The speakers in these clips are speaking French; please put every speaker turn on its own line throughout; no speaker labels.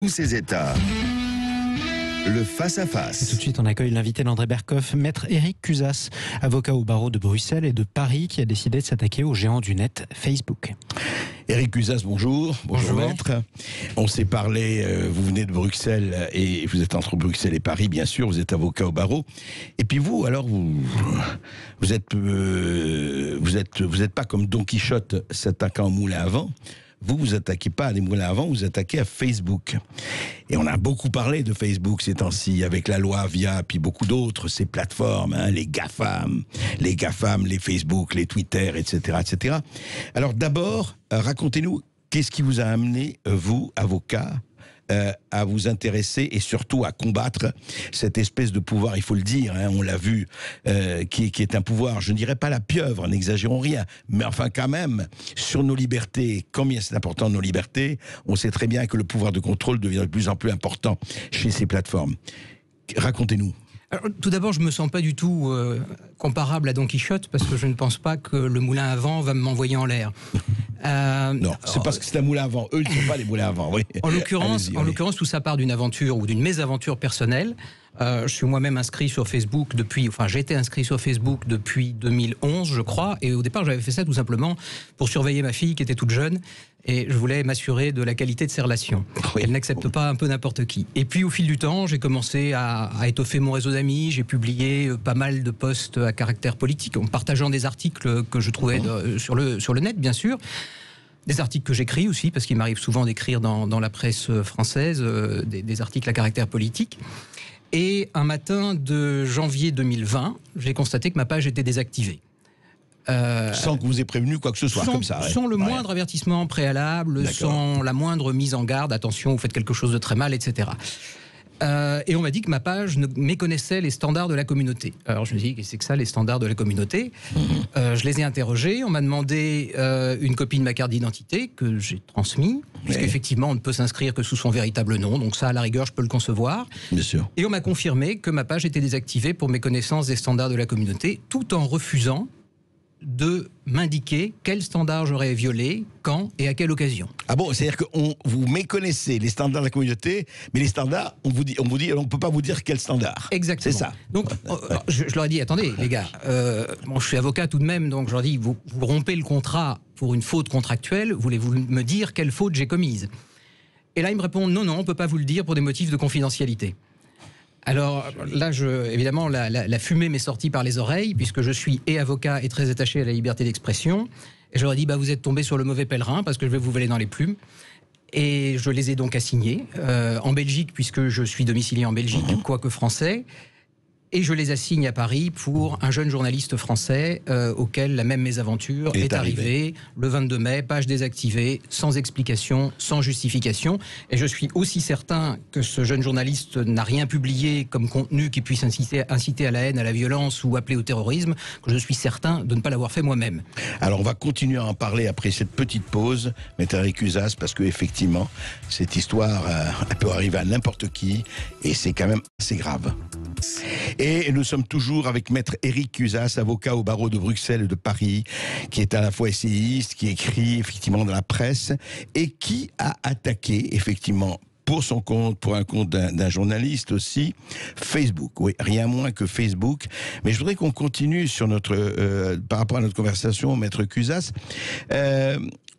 Tous ces états. Le
Et
face-à-face.
tout de suite, on accueille l'invité d'André Berkoff, maître Éric Cusas, avocat au barreau de Bruxelles et de Paris, qui a décidé de s'attaquer au géant du net, Facebook.
Éric Cusas, bonjour.
Bonjour.
Maître. On s'est parlé, vous venez de Bruxelles et vous êtes entre Bruxelles et Paris, bien sûr, vous êtes avocat au barreau. Et puis vous, alors, vous êtes pas comme Don Quichotte s'attaquant au moulin à vent. Vous attaquez pas à des moulins à vent, vous attaquez à Facebook. Et on a beaucoup parlé de Facebook ces temps-ci, avec la loi Avia, puis beaucoup d'autres, ces plateformes, hein, les GAFAM, les Facebook, les Twitter, etc., etc. Alors d'abord, racontez-nous, qu'est-ce qui vous a amené, vous, avocat, à vous intéresser et surtout à combattre cette espèce de pouvoir, il faut le dire, hein, on l'a vu, qui est un pouvoir, je ne dirais pas la pieuvre, n'exagérons rien, mais enfin quand même, sur nos libertés, combien c'est important nos libertés, on sait très bien que le pouvoir de contrôle devient de plus en plus important chez ces plateformes. Racontez-nous.
Alors, tout d'abord, je me sens pas du tout comparable à Don Quichotte parce que je ne pense pas que le moulin à vent va m'envoyer en l'air.
Non, c'est parce que c'est un moulin à vent. Eux, ils ne sont pas les moulins à vent. Oui.
En l'occurrence, tout ça part d'une aventure ou d'une mésaventure personnelle. Je suis moi-même inscrit sur Facebook j'ai été inscrit sur Facebook depuis 2011, je crois. Et au départ, j'avais fait ça tout simplement pour surveiller ma fille qui était toute jeune. Et je voulais m'assurer de la qualité de ses relations.
Oui.
Elle n'accepte pas un peu n'importe qui. Et puis au fil du temps, j'ai commencé à étoffer mon réseau d'amis. J'ai publié pas mal de posts à caractère politique, en partageant des articles que je trouvais sur le net, bien sûr. Des articles que j'écris aussi, parce qu'il m'arrive souvent d'écrire dans la presse française des articles à caractère politique. Et un matin de janvier 2020, j'ai constaté que ma page était désactivée.
Sans que vous ayez prévenu quoi que ce soit, comme ça.
Sans le moindre avertissement préalable, sans la moindre mise en garde, attention, vous faites quelque chose de très mal, etc. Et on m'a dit que ma page méconnaissait les standards de la communauté. Alors je me suis dit, qu'est-ce que c'est que ça, les standards de la communauté? Je les ai interrogés, on m'a demandé une copie de ma carte d'identité que j'ai transmise, puisqu'effectivement on ne peut s'inscrire que sous son véritable nom, donc ça à la rigueur je peux le concevoir.
Bien sûr.
Et on m'a confirmé que ma page était désactivée pour méconnaissance des standards de la communauté, tout en refusant de m'indiquer quel standard j'aurais violé, quand et à quelle occasion.
Ah bon, c'est-à-dire que vous méconnaissez les standards de la communauté, mais les standards, on vous dit, on ne peut pas vous dire quel standard.
Exactement.
C'est ça.
Donc, je leur ai dit, attendez, les gars, je suis avocat tout de même, donc je leur ai dit, vous rompez le contrat pour une faute contractuelle, voulez-vous me dire quelle faute j'ai commise? Et là, ils me répondent, non, on ne peut pas vous le dire pour des motifs de confidentialité. Alors là, évidemment, la fumée m'est sortie par les oreilles, puisque je suis et avocat et très attaché à la liberté d'expression. Et je leur ai dit, vous êtes tombé sur le mauvais pèlerin, parce que je vais vous voler dans les plumes. Et je les ai donc assignés en Belgique, puisque je suis domicilié en Belgique, quoique français. Et je les assigne à Paris pour un jeune journaliste français auquel la même mésaventure est arrivée le 22 mai, page désactivée, sans explication, sans justification. Et je suis aussi certain que ce jeune journaliste n'a rien publié comme contenu qui puisse inciter à la haine, à la violence ou appeler au terrorisme, que je suis certain de ne pas l'avoir fait moi-même.
Alors on va continuer à en parler après cette petite pause, maître Éric Cusas, parce que effectivement, cette histoire elle peut arriver à n'importe qui, et c'est quand même assez grave. Et nous sommes toujours avec maître Éric Cusas, avocat au barreau de Bruxelles et de Paris, qui est à la fois essayiste, qui écrit effectivement dans la presse, et qui a attaqué effectivement pour son compte, pour un compte d'un journaliste aussi, Facebook. Oui, rien moins que Facebook. Mais je voudrais qu'on continue sur par rapport à notre conversation, maître Cusas.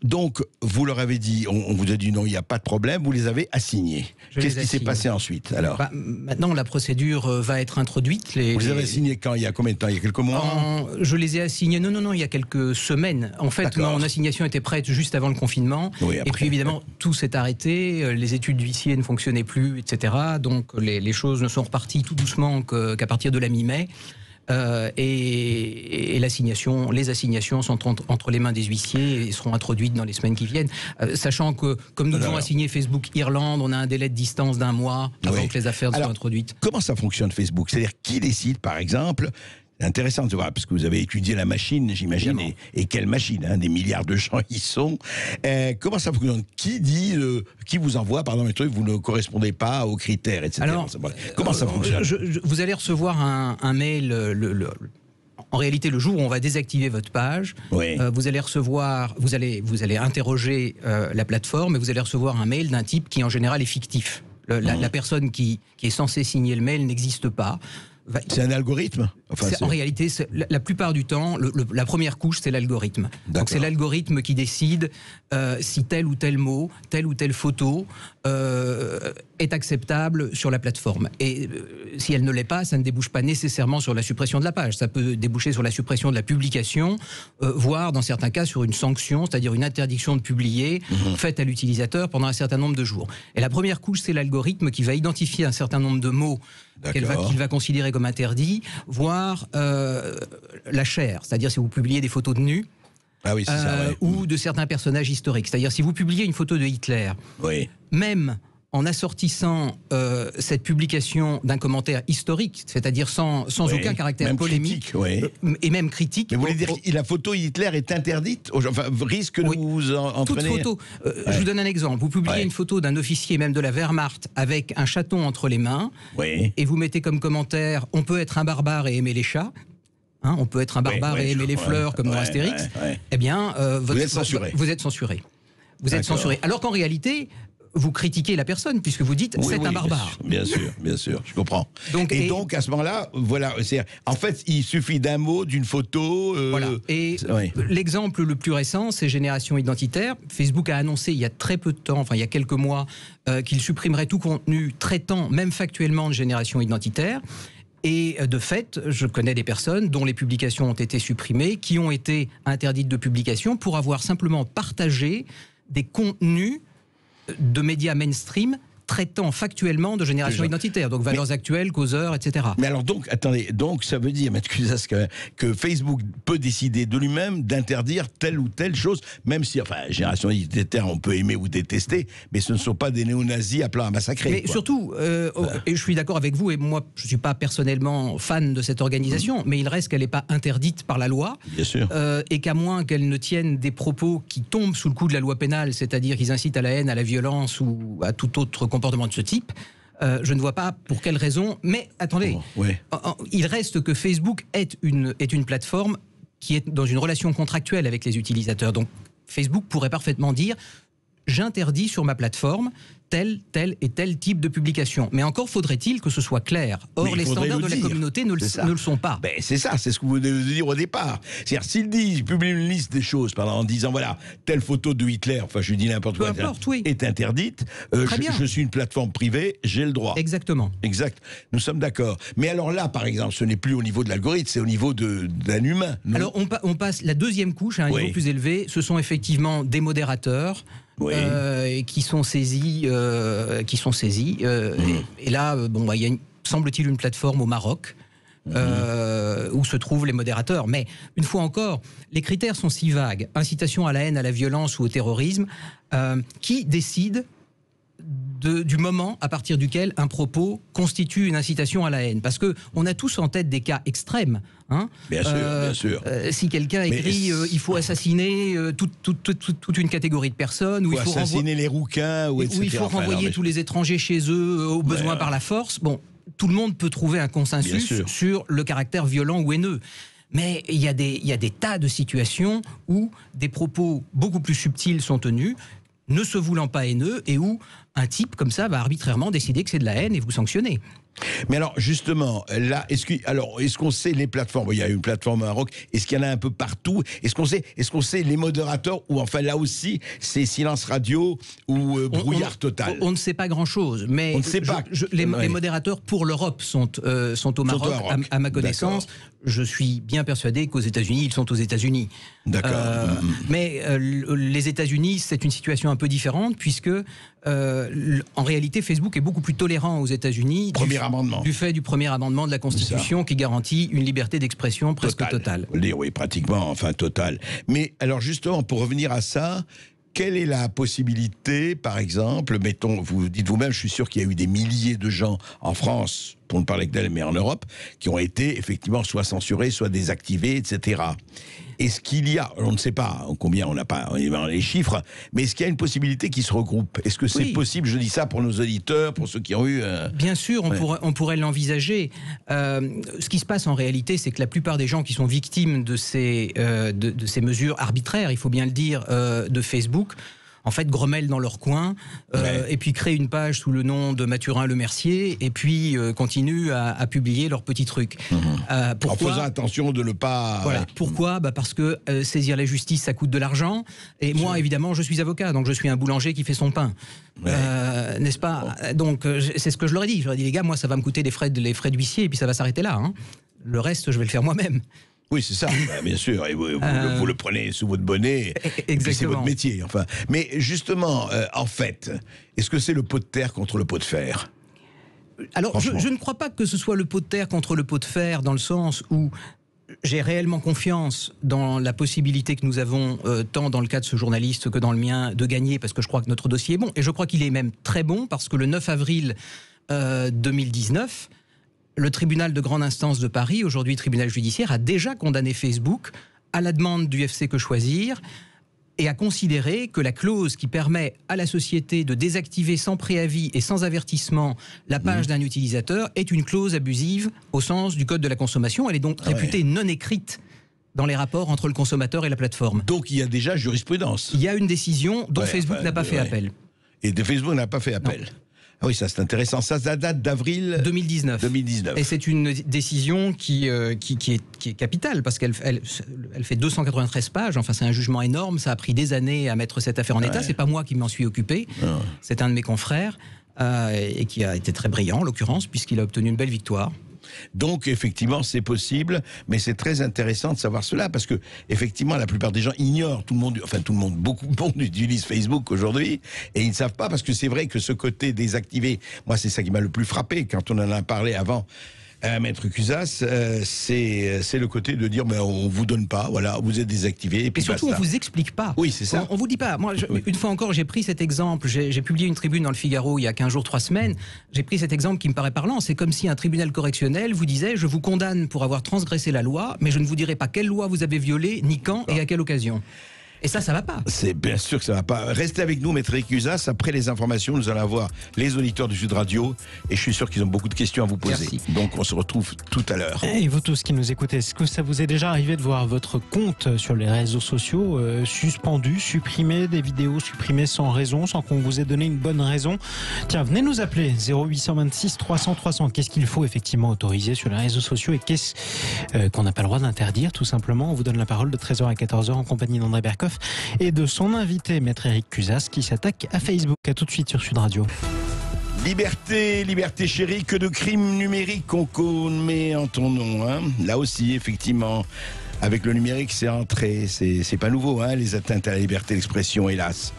Donc, vous leur avez dit, on vous a dit non, il n'y a pas de problème, vous les avez assignés. Qu'est-ce qui s'est passé ensuite, alors?
Maintenant, la procédure va être introduite.
Vous les avez assignés quand? Il y a combien de temps? Il y a quelques mois?
Je les ai assignés, non, il y a quelques semaines. En fait, mon assignation était prête juste avant le confinement. Oui, et puis évidemment, tout s'est arrêté, les études d'huissier ne fonctionnaient plus, etc. Donc les choses ne sont reparties tout doucement qu'à partir de la mi-mai. Et les assignations sont entre les mains des huissiers et seront introduites dans les semaines qui viennent. Sachant que, comme nous devons assigner Facebook Irlande, on a un délai de distance d'un mois avant que les affaires soient introduites.
Comment ça fonctionne Facebook? C'est-à-dire qui décide, par exemple? C'est intéressant de voir, parce que vous avez étudié la machine, j'imagine, et quelle machine, hein, des milliards de gens y sont. Comment ça fonctionne? Qui dit, qui vous envoie, pardon, les trucs, vous ne correspondez pas aux critères, etc. Alors, comment ça fonctionne?
Vous allez recevoir un mail En réalité, le jour où on va désactiver votre page,
Oui.
vous allez recevoir, vous allez interroger la plateforme et vous allez recevoir un mail d'un type qui en général est fictif. La personne qui est censée signer le mail n'existe pas.
C'est un algorithme
En réalité, la plupart du temps, la première couche, c'est l'algorithme. Donc c'est l'algorithme qui décide si tel ou tel mot, telle ou telle photo est acceptable sur la plateforme. Et si elle ne l'est pas, ça ne débouche pas nécessairement sur la suppression de la page. Ça peut déboucher sur la suppression de la publication, voire dans certains cas sur une sanction, c'est-à-dire une interdiction de publier faite à l'utilisateur pendant un certain nombre de jours. Et la première couche, c'est l'algorithme qui va identifier un certain nombre de mots qu'il va considérer comme interdits, voire la chair, c'est-à-dire si vous publiez des photos de nus, ou de certains personnages historiques. C'est-à-dire si vous publiez une photo de Hitler, même en assortissant cette publication d'un commentaire historique, c'est-à-dire sans aucun caractère
même
polémique, et même critique.
Mais vous voulez dire que la photo Hitler est interdite, enfin risque de vous entraîner.
Toute photo. Je vous donne un exemple. Vous publiez une photo d'un officier, même de la Wehrmacht, avec un chaton entre les mains, et vous mettez comme commentaire « On peut être un barbare et aimer les chats ». Hein, on peut être un barbare et aimer les fleurs comme dans Astérix. Eh bien,
vous êtes censuré.
Vous êtes censuré. Vous êtes censuré. Alors qu'en réalité, vous critiquez la personne puisque vous dites c'est un barbare.
Bien sûr, je comprends. Donc à ce moment-là, voilà, en fait, il suffit d'un mot, d'une photo.
Voilà. Et l'exemple le plus récent, c'est Génération Identitaire. Facebook a annoncé il y a très peu de temps, enfin il y a quelques mois, qu'il supprimerait tout contenu traitant, même factuellement, de Génération Identitaire. Et de fait, je connais des personnes dont les publications ont été supprimées, qui ont été interdites de publication pour avoir simplement partagé des contenus de médias mainstream traitant factuellement de Génération Identitaire, donc valeurs actuelles, causeurs, etc.
Mais alors donc, attendez, donc ça veut dire, Maître Cusas, que Facebook peut décider de lui-même d'interdire telle ou telle chose, même si, enfin, Génération Identitaire, on peut aimer ou détester, mais ce ne sont pas des néo-nazis appelés à massacrer.
Mais surtout, et je suis d'accord avec vous, et moi, je ne suis pas personnellement fan de cette organisation, mais il reste qu'elle n'est pas interdite par la loi.
Bien sûr.
Et qu'à moins qu'elle ne tienne des propos qui tombent sous le coup de la loi pénale, c'est-à-dire qu'ils incitent à la haine, à la violence ou à tout autre comportement de ce type, je ne vois pas pour quelle raison. Mais attendez, il reste que Facebook est une plateforme qui est dans une relation contractuelle avec les utilisateurs. Donc Facebook pourrait parfaitement dire « j'interdis sur ma plateforme tel et tel type de publication ». Mais encore faudrait-il que ce soit clair. Or, les standards de la communauté ne le sont pas.
Ben, c'est ça, c'est ce que vous devez dire au départ. C'est-à-dire, s'il dit, il publie une liste des choses en disant, voilà, telle photo de Hitler, enfin je dis n'importe quoi, est interdite, je suis une plateforme privée, j'ai le droit.
Exactement.
Exact, nous sommes d'accord. Mais alors là, par exemple, ce n'est plus au niveau de l'algorithme, c'est au niveau d'un humain. Non?
Alors on passe la deuxième couche à un niveau plus élevé, ce sont effectivement des modérateurs, qui sont saisis, et là, il y a semble-t-il une plateforme au Maroc où se trouvent les modérateurs. Mais une fois encore, les critères sont si vagues, incitation à la haine, à la violence ou au terrorisme, qui décide du moment à partir duquel un propos constitue une incitation à la haine. Parce qu'on a tous en tête des cas extrêmes. Hein.
Bien sûr.
Si quelqu'un écrit il faut assassiner toute une catégorie de personnes, ou il faut
assassiner les rouquins, ou etc.
Où il faut renvoyer tous les étrangers chez eux au besoin par la force, bon, tout le monde peut trouver un consensus sur le caractère violent ou haineux. Mais il y a des tas de situations où des propos beaucoup plus subtils sont tenus, ne se voulant pas haineux, et où un type comme ça va arbitrairement décider que c'est de la haine et vous sanctionner.
Mais alors, justement, là, est-ce qu'on sait les plateformes? Il y a une plateforme au Maroc, est-ce qu'il y en a un peu partout? Est-ce qu'on sait les modérateurs, ou enfin là aussi, c'est silence radio ou brouillard total?
On ne sait pas grand-chose, mais
on ne sait pas.
Les modérateurs pour l'Europe sont au Maroc, à ma connaissance. Je suis bien persuadé qu'aux États-Unis, ils sont aux États-Unis.
D'accord.
Mais les États-Unis, c'est une situation un peu différente, puisque en réalité, Facebook est beaucoup plus tolérant aux États-Unis du fait du premier amendement de la Constitution qui garantit une liberté d'expression presque totale.
Oui, pratiquement, enfin totale. Mais alors justement, pour revenir à ça, quelle est la possibilité, par exemple, mettons, vous dites vous-même, je suis sûr qu'il y a eu des milliers de gens en France, pour ne parler que d'elle, mais en Europe, qui ont été effectivement soit censurés, soit désactivés, etc. Est-ce qu'il y a, on ne sait pas combien, on n'a pas les chiffres, mais est-ce qu'il y a une possibilité qu'ils se regroupent? Est-ce que c'est possible? Je dis ça pour nos auditeurs, pour ceux qui ont eu...
Bien sûr, on pourrait l'envisager. Ce qui se passe en réalité, c'est que la plupart des gens qui sont victimes de ces mesures arbitraires, il faut bien le dire, de Facebook, en fait, grommellent dans leur coin, et puis créent une page sous le nom de Mathurin Le Mercier, et puis continuent à publier leurs petits trucs.
Pourquoi? En faisant attention de ne pas...
Voilà. Pourquoi? Parce que saisir la justice, ça coûte de l'argent. Et moi, évidemment, je suis avocat, donc je suis un boulanger qui fait son pain. N'est-ce pas? Donc, c'est ce que je leur ai dit. Je leur ai dit, les gars, moi, ça va me coûter les frais d'huissier, et puis ça va s'arrêter là. Hein. Le reste, je vais le faire moi-même.
Oui, c'est ça, bien sûr. Et vous le prenez sous votre bonnet.
Exactement.
C'est votre métier. Enfin. Mais justement, en fait, est-ce que c'est le pot de terre contre le pot de fer?
Alors, je ne crois pas que ce soit le pot de terre contre le pot de fer, dans le sens où j'ai réellement confiance dans la possibilité que nous avons, tant dans le cas de ce journaliste que dans le mien, de gagner, parce que je crois que notre dossier est bon. Et je crois qu'il est même très bon, parce que le 9 avril 2019... le tribunal de grande instance de Paris, aujourd'hui tribunal judiciaire, a déjà condamné Facebook à la demande du FC Que Choisir et a considéré que la clause qui permet à la société de désactiver sans préavis et sans avertissement la page d'un utilisateur est une clause abusive au sens du Code de la consommation. Elle est donc réputée non écrite dans les rapports entre le consommateur et la plateforme.
Donc il y a déjà jurisprudence.
Il y a une décision dont Facebook n'a pas fait appel.
Et de Facebook n'a pas fait appel. Non. Ah oui, ça c'est intéressant. Ça date d'avril
2019. Et c'est une décision qui est capitale, parce qu'elle fait 293 pages. Enfin, c'est un jugement énorme. Ça a pris des années à mettre cette affaire en état. C'est pas moi qui m'en suis occupé. C'est un de mes confrères, et qui a été très brillant, en l'occurrence, puisqu'il a obtenu une belle victoire.
Donc, effectivement, c'est possible, mais c'est très intéressant de savoir cela, parce que, effectivement, la plupart des gens ignorent, beaucoup de monde utilise Facebook aujourd'hui, et ils ne savent pas, parce que c'est vrai que ce côté désactivé, moi, c'est ça qui m'a le plus frappé, quand on en a parlé avant, Maître Cusas, c'est le côté de dire, on vous donne pas, voilà, vous êtes désactivé. Et puis
surtout, on vous explique pas.
Oui, c'est ça.
On vous dit pas. Moi, une fois encore, j'ai pris cet exemple. J'ai publié une tribune dans le Figaro il y a 15 jours, 3 semaines. J'ai pris cet exemple qui me paraît parlant. C'est comme si un tribunal correctionnel vous disait, je vous condamne pour avoir transgressé la loi, mais je ne vous dirai pas quelle loi vous avez violée, ni quand et à quelle occasion. Et ça va pas.
C'est bien sûr que ça va pas. Restez avec nous, Maître Cusas. Après les informations, nous allons avoir les auditeurs du Sud Radio. Et je suis sûr qu'ils ont beaucoup de questions à vous poser.
Merci.
Donc, on se retrouve tout à l'heure.
Et vous tous qui nous écoutez, est-ce que ça vous est déjà arrivé de voir votre compte sur les réseaux sociaux suspendu, supprimé, des vidéos supprimées sans raison, sans qu'on vous ait donné une bonne raison? Tiens, venez nous appeler 0826 300 300. Qu'est-ce qu'il faut effectivement autoriser sur les réseaux sociaux et qu'est-ce qu'on n'a pas le droit d'interdire, tout simplement? On vous donne la parole de 13h à 14h en compagnie d'André Berkoff et de son invité, Maître Éric Cusas, qui s'attaque à Facebook. À tout de suite sur Sud Radio.
Liberté, liberté chérie, que de crimes numériques qu'on commet en ton nom. Hein. Là aussi, effectivement, avec le numérique, c'est entré. C'est pas nouveau, hein, les atteintes à la liberté d'expression, hélas.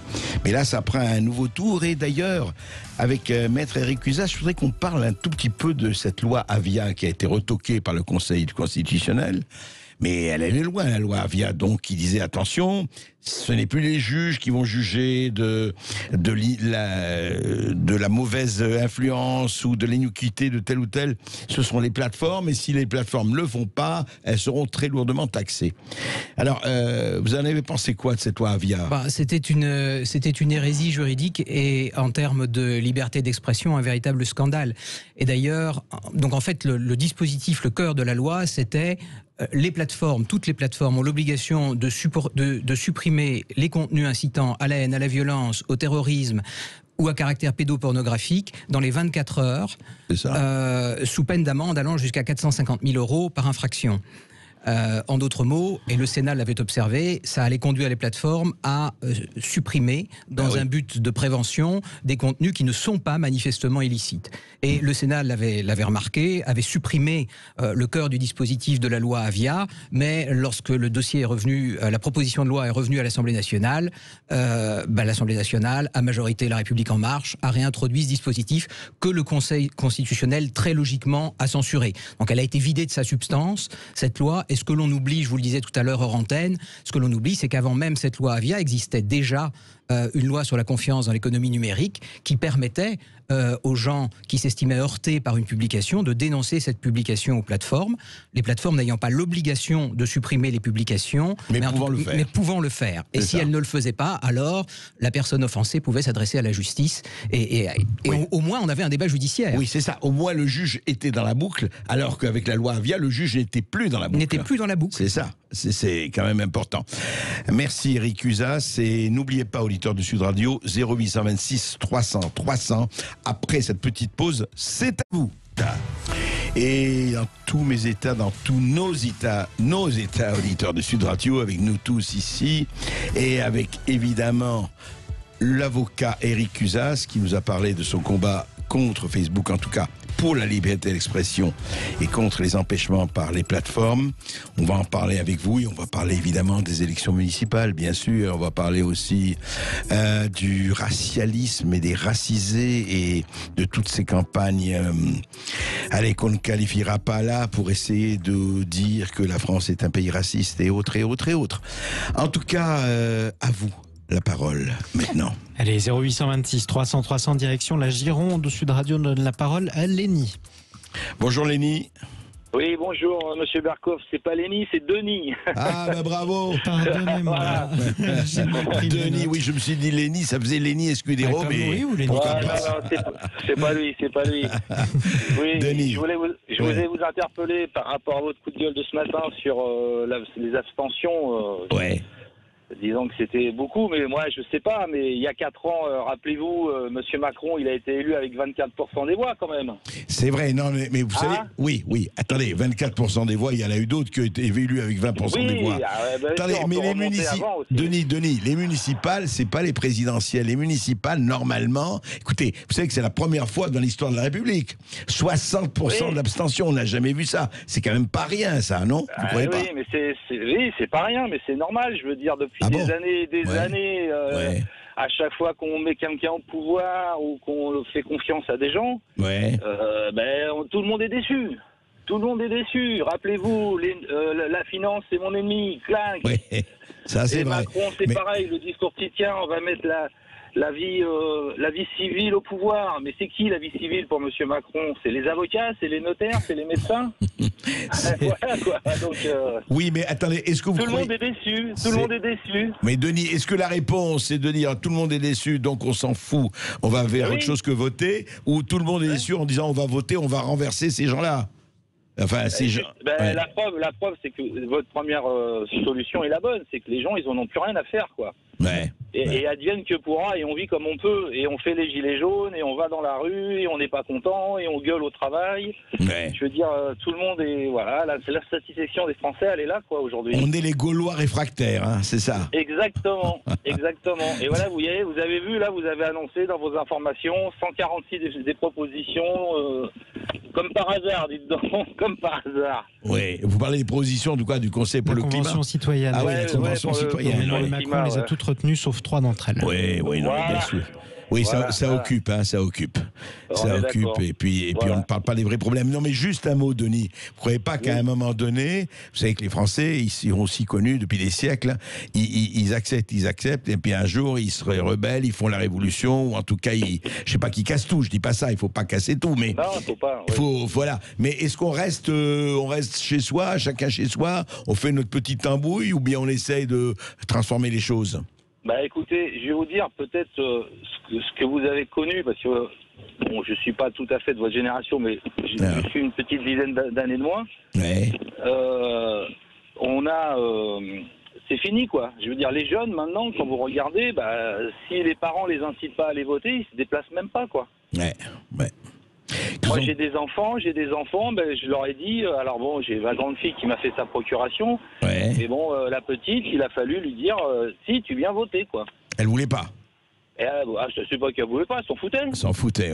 Mais là, ça prend un nouveau tour. Et d'ailleurs, avec Maître Éric Cusas, je voudrais qu'on parle un tout petit peu de cette loi Avia qui a été retoquée par le Conseil constitutionnel. Mais elle est loin, la loi Avia, donc, qui disait, attention, ce n'est plus les juges qui vont juger de la mauvaise influence ou de l'iniquité de tel ou tel. Ce sont les plateformes, et si les plateformes ne le font pas, elles seront très lourdement taxées. Alors, vous en avez pensé quoi de cette loi Avia?
C'était une hérésie juridique, et en termes de liberté d'expression, un véritable scandale. Et d'ailleurs, donc en fait, le dispositif, le cœur de la loi, c'était... les plateformes, toutes les plateformes ont l'obligation de supprimer les contenus incitant à la haine, à la violence, au terrorisme ou à caractère pédopornographique dans les 24 heures, sous peine d'amende allant jusqu'à 450 000 € par infraction. En d'autres mots, et le Sénat l'avait observé, ça allait conduire les plateformes à supprimer, dans un but de prévention, des contenus qui ne sont pas manifestement illicites. Et le Sénat l'avait remarqué, avait supprimé le cœur du dispositif de la loi Avia, mais lorsque le dossier est revenu, la proposition de loi est revenue à l'Assemblée nationale, l'Assemblée nationale, à majorité La République En Marche, a réintroduit ce dispositif que le Conseil constitutionnel, très logiquement, a censuré. Donc elle a été vidée de sa substance, cette loi. Et ce que l'on oublie, je vous le disais tout à l'heure hors antenne, ce que l'on oublie, c'est qu'avant même cette loi Avia existait déjà une loi sur la confiance dans l'économie numérique qui permettait aux gens qui s'estimaient heurtés par une publication de dénoncer cette publication aux plateformes, les plateformes n'ayant pas l'obligation de supprimer les publications, mais pouvant le faire. Et si elles ne le faisaient pas, alors la personne offensée pouvait s'adresser à la justice et au moins on avait un débat judiciaire.
Oui, c'est ça. Au moins le juge était dans la boucle, alors qu'avec la loi Avia, le juge n'était plus dans la boucle.
N'était plus dans la boucle.
C'est ça. C'est quand même important. Merci Eric Cusas, et n'oubliez pas, auditeurs de Sud Radio, 0826 300 300. Après cette petite pause, c'est à vous. Et dans tous mes états, dans tous nos états, auditeurs de Sud Radio, avec nous tous ici, et avec évidemment l'avocat Eric Cusas qui nous a parlé de son combat contre Facebook, en tout cas pour la liberté d'expression et contre les empêchements par les plateformes. On va en parler avec vous et on va parler évidemment des élections municipales, bien sûr. On va parler aussi du racialisme et des racisés et de toutes ces campagnes qu'on ne qualifiera pas là pour essayer de dire que la France est un pays raciste et autres et autres et autres. En tout cas, à vous la parole maintenant.
Allez, 0826 300 300, direction la Gironde. Sud Radio donne la parole à Lénie.
Bonjour Lénie.
Oui, bonjour Monsieur Berkoff, c'est pas Lénie, c'est Denis.
Ah bah bravo.
Pardonnez-moi.
Denis, oui, je me suis dit Lénie, ça faisait Lénie Escudero, mais...
Oui, ou Lénie
non, c'est pas lui, c'est pas lui. Oui,
Denis.
Je voulais vous interpeller par rapport à votre coup de gueule de ce matin sur les abstentions.
Ouais.
Disons que c'était beaucoup, mais moi je sais pas, mais il y a 4 ans, rappelez-vous, Monsieur Macron, il a été élu avec 24% des voix quand même.
C'est vrai, non, mais vous savez, oui, attendez, 24% des voix, il y en a eu d'autres qui ont été élus avec 20% des voix. Attendez, mais les Denis, les municipales, c'est pas les présidentielles. Les municipales, normalement, écoutez, vous savez que c'est la première fois dans l'histoire de la République. 60% d'abstention, on n'a jamais vu ça. C'est quand même pas rien, ça, non? Vous croyez pas?
Oui, mais c'est pas rien, mais c'est normal, je veux dire, depuis années et des années, à chaque fois qu'on met quelqu'un au pouvoir ou qu'on fait confiance à des gens, tout le monde est déçu. Tout le monde est déçu. Rappelez-vous, la finance, c'est mon ennemi. Clac.
Ouais, ça c'est vrai.
Macron, c'est pareil. Le discours qui tient, on va mettre la vie civile au pouvoir. Mais c'est qui la vie civile pour Monsieur Macron? C'est les avocats, c'est les notaires, c'est les médecins. Voilà quoi. Donc,
oui, mais attendez, est-ce que vous
tout le monde est déçu. Tout le monde est déçu.
Mais Denis, est-ce que la réponse c'est de dire tout le monde est déçu, donc on s'en fout, on va vers autre chose que voter, ou tout le monde est déçu en disant on va voter, on va renverser ces gens-là? Enfin, ces gens.
La preuve, c'est que votre première solution est la bonne, c'est que les gens, ils en ont plus rien à faire, quoi. Et advienne que pourra, et on vit comme on peut, et on fait les gilets jaunes, et on va dans la rue, et on n'est pas content, et on gueule au travail. Je veux dire, tout le monde est, voilà, la satisfaction des Français, elle est là, quoi, aujourd'hui.
On est les Gaulois réfractaires, hein, c'est ça.
Exactement, exactement. Et voilà, vous avez vu, là, vous avez annoncé dans vos informations 146 des propositions, comme par hasard, dites donc, comme par hasard.
Oui, vous parlez des propositions du Conseil pour le climat.
La Convention citoyenne.
Ah oui, la Convention citoyenne.
Macron les a toutes retenues, sauf 3 d'entre elles.
Oui, non, bien sûr. Oui, ça occupe, hein, ça occupe. Ça occupe, et puis on ne parle pas des vrais problèmes. Non, mais juste un mot, Denis. Vous ne croyez pas qu'à un moment donné, vous savez que les Français, ils sont aussi connus depuis des siècles, ils acceptent, et puis un jour, ils se rebellent, ils font la révolution, ou en tout cas, je ne sais pas qu'ils cassent tout, je ne dis pas ça, il ne faut pas casser tout, mais...
Non, il faut pas.
Voilà. Mais est-ce qu'on reste chez soi, chacun chez soi, on fait notre petite tambouille, ou bien on essaye de transformer les choses?
Écoutez, je vais vous dire peut-être ce que vous avez connu, parce que je suis pas tout à fait de votre génération, mais je suis une petite dizaine d'années de moins. C'est fini, quoi. Je veux dire, les jeunes, maintenant, quand vous regardez, si les parents les incitent pas à aller voter, ils se déplacent même pas, quoi. Moi, j'ai des enfants, je leur ai dit, alors bon, j'ai ma grande fille qui m'a fait sa procuration, mais bon, la petite, il a fallu lui dire, si, tu viens voter, quoi.
Elle voulait pas.
Je sais pas qu'elle voulait pas, elle s'en foutait.
Elle s'en foutait,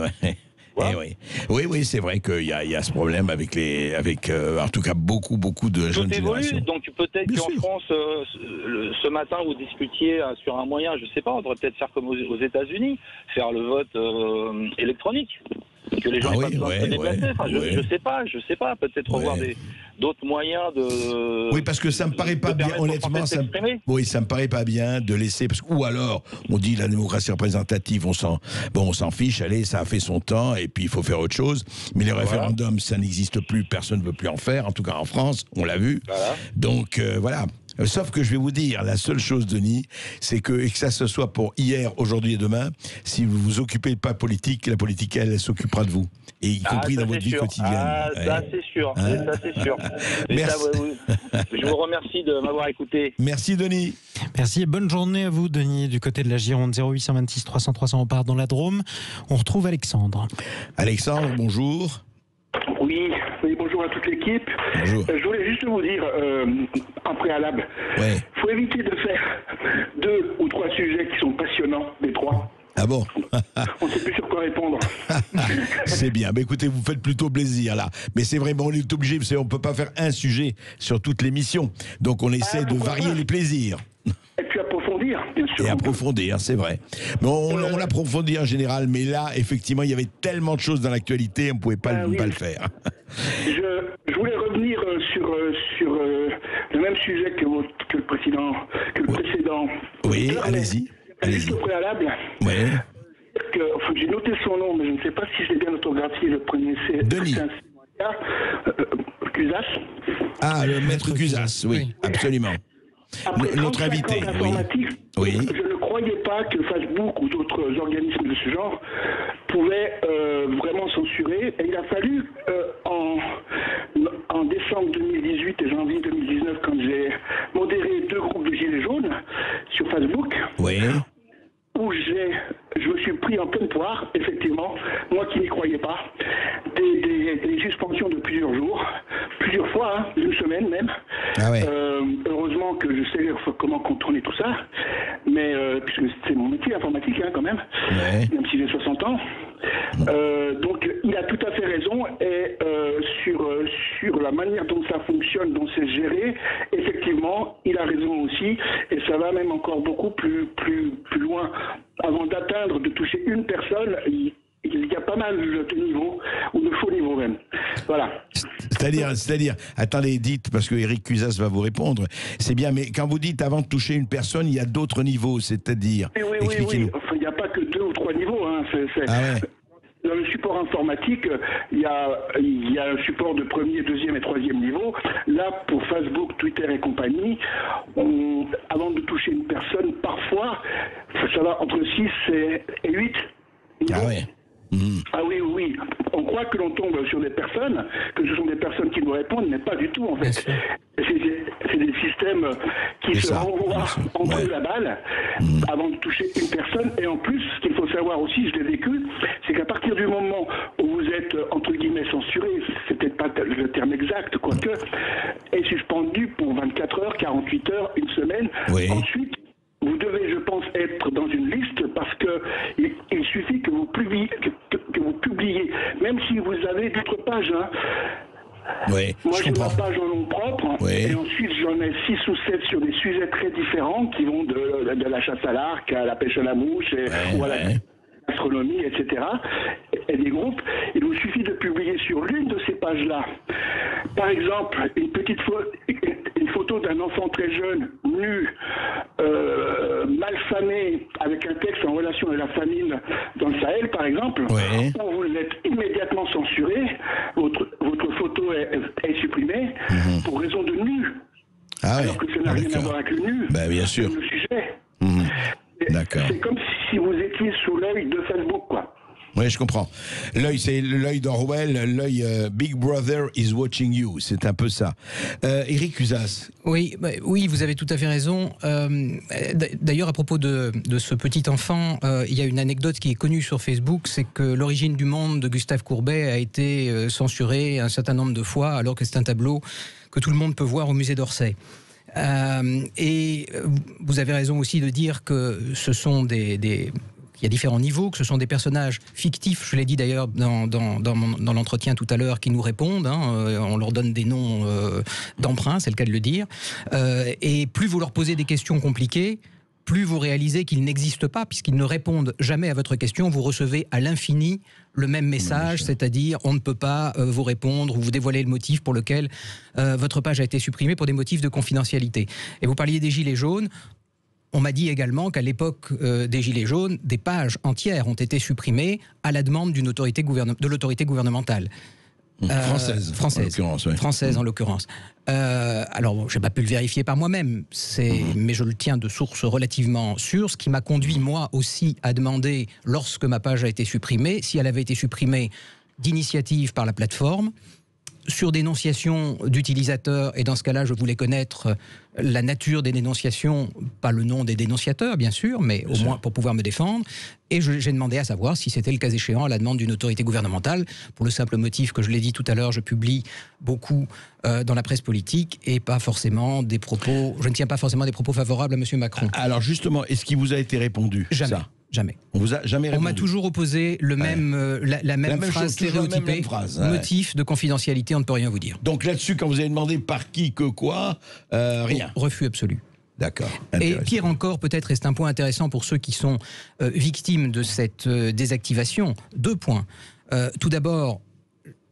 Oui, c'est vrai qu'il y a ce problème avec en tout cas beaucoup de jeunes générations.
Donc peut-être qu'en France, ce matin vous discutiez sur un moyen, je sais pas, on devrait peut-être faire comme aux États-Unis, faire le vote électronique. Que les gens n'aient pas besoin de se déplacer. Je sais pas. Peut-être revoir d'autres moyens de.
Oui, parce que ça me paraît pas bien, honnêtement. Ça me paraît pas bien de laisser. Ou alors, on dit la démocratie représentative, on s'en fiche, allez, ça a fait son temps, et puis il faut faire autre chose. Mais les référendums, ça n'existe plus, personne ne veut plus en faire, en tout cas en France, on l'a vu. Voilà. Donc, voilà. Sauf que je vais vous dire, la seule chose, Denis, c'est que, et que ça se soit pour hier, aujourd'hui et demain, si vous vous occupez pas de politique, la politique, elle s'occupera de vous. Et y compris dans votre vie quotidienne.
Ça, c'est sûr. Ça, c'est sûr.
Merci.
Je vous remercie de m'avoir écouté.
Merci, Denis.
Merci et bonne journée à vous, Denis, du côté de la Gironde. 0826 300 300, on part dans la Drôme. On retrouve Alexandre.
Alexandre, bonjour.
Oui, bonjour à toute l'équipe.
Bonjour.
Je voulais juste vous dire, en préalable,
il
faut éviter de faire 2 ou 3 sujets qui sont passionnants, les 3.
Ah bon?
On ne sait plus sur quoi répondre.
C'est bien. Mais écoutez, vous faites plutôt plaisir là. Mais c'est vraiment, on est obligé, on ne peut pas faire un sujet sur toute l'émission. Donc on essaie de varier les plaisirs.
Et puis approfondir, bien sûr.
Et approfondir, c'est vrai. Mais on approfondit en général, mais là, effectivement, il y avait tellement de choses dans l'actualité, on ne pouvait pas le faire.
Je voulais revenir sur le même sujet que le précédent.
Oui, allez-y.
Juste au préalable.
Oui.
J'ai noté son nom, mais je ne sais pas si je l'ai bien orthographié. Le premier, c'est
Denis.
Cusas.
Ah, le maître Cusas, oui, absolument.
Après
notre invité,
oui. Je ne croyais pas que Facebook ou d'autres organismes de ce genre pouvaient vraiment censurer. Et il a fallu, en décembre 2018 et janvier 2019, quand j'ai modéré 2 groupes de gilets jaunes sur Facebook, où je me suis pris en pleine poire, effectivement, moi qui n'y croyais pas, des suspensions de plusieurs jours, plusieurs fois, une semaine même.
Ah ouais.
Heureusement que je sais comment contourner tout ça, mais puisque c'est mon métier informatique quand même, même si j'ai 60 ans. Donc il a tout à fait raison, et sur la manière dont ça fonctionne, dont c'est géré, effectivement, il a raison aussi, et ça va même encore beaucoup plus loin. Avant d'atteindre, de toucher une personne, il y a pas mal de niveaux, ou de faux niveaux même. Voilà.
C'est-à-dire, attendez, dites, parce que Eric Cusas va vous répondre, c'est bien, mais quand vous dites avant de toucher une personne, il y a d'autres niveaux, c'est-à-dire...
Oui. Enfin, il n'y a pas que 2 ou 3 niveaux. Hein. Dans le support informatique, il y a un support de 1er, 2e et 3e niveau. Là, pour Facebook, Twitter et compagnie, avant de toucher une personne, parfois, ça va entre 6 et 8 niveaux.
Ah ouais.
Ah oui. On croit que l'on tombe sur des personnes, que ce sont des personnes qui nous répondent, mais pas du tout en fait. C'est des systèmes qui se renvoient entre la balle avant de toucher une personne. Et en plus, ce qu'il faut savoir aussi, je l'ai vécu, c'est qu'à partir du moment où vous êtes entre guillemets censuré, c'est peut-être pas le terme exact, quoique, est suspendu pour 24 heures, 48 heures, une semaine. Ensuite, vous devez, je pense, être dans une liste parce que il suffit que vous publiez, même si vous avez d'autres pages. Hein. Moi, j'ai ma page en nom propre, et ensuite j'en ai 6 ou 7 sur des sujets très différents qui vont de la chasse à l'arc à la pêche à la mouche ou à la astronomie, etc. Et des groupes. Il vous suffit de publier sur l'une de ces pages-là, par exemple, une photo d'un enfant très jeune, nu, malfamé, avec un texte en relation avec la famine dans le Sahel, par exemple, où vous êtes immédiatement censuré, votre photo est supprimée pour raison de nu. Alors que ça n'a rien à voir avec le nu.
Bien sûr.
Le sujet.
D'accord.
C'est comme si vous étiez sous l'œil de Facebook, quoi.
Oui, je comprends. L'œil, c'est l'œil d'Orwell, l'œil Big Brother is watching you. C'est un peu ça. Eric Cusas.
Oui, vous avez tout à fait raison. D'ailleurs, à propos de ce petit enfant, il y a une anecdote qui est connue sur Facebook, c'est que L'origine du monde de Gustave Courbet a été censuré un certain nombre de fois, alors que c'est un tableau que tout le monde peut voir au musée d'Orsay. Et vous avez raison aussi de dire que ce sont il y a différents niveaux, que ce sont des personnages fictifs, je l'ai dit d'ailleurs dans l'entretien tout à l'heure, qui nous répondent, on leur donne des noms d'emprunt, c'est le cas de le dire, et plus vous leur posez des questions compliquées, plus vous réalisez qu'ils n'existent pas, puisqu'ils ne répondent jamais à votre question. Vous recevez à l'infini le même message, c'est-à-dire on ne peut pas vous répondre ou vous dévoiler le motif pour lequel votre page a été supprimée pour des motifs de confidentialité. Et vous parliez des Gilets jaunes. On m'a dit également qu'à l'époque des Gilets jaunes, des pages entières ont été supprimées à la demande d'une autorité de l'autorité gouvernementale.
Française, en l'occurrence. Oui.
Française, en l'occurrence. Alors, bon, je n'ai pas pu le vérifier par moi-même, mais je le tiens de source relativement sûre, ce qui m'a conduit, moi aussi, à demander, lorsque ma page a été supprimée, si elle avait été supprimée d'initiative par la plateforme, sur dénonciation d'utilisateurs, et dans ce cas-là, je voulais connaître la nature des dénonciations, pas le nom des dénonciateurs, bien sûr, mais au moins pour pouvoir me défendre. Et j'ai demandé à savoir si c'était le cas échéant à la demande d'une autorité gouvernementale, pour le simple motif que je l'ai dit tout à l'heure, je publie beaucoup dans la presse politique et pas forcément des propos, je ne tiens pas forcément des propos favorables à M. Macron.
Alors justement, est-ce qu'il vous a été répondu?
Jamais. Ça jamais.
On vous a jamais répondu.
On m'a toujours opposé la même phrase stéréotypée, motif de confidentialité, on ne peut rien vous dire.
Donc là-dessus, quand vous avez demandé par qui, que quoi, rien.
Refus absolu.
D'accord.
Et pire encore, peut-être, et c'est un point intéressant pour ceux qui sont victimes de cette désactivation, 2 points. Tout d'abord,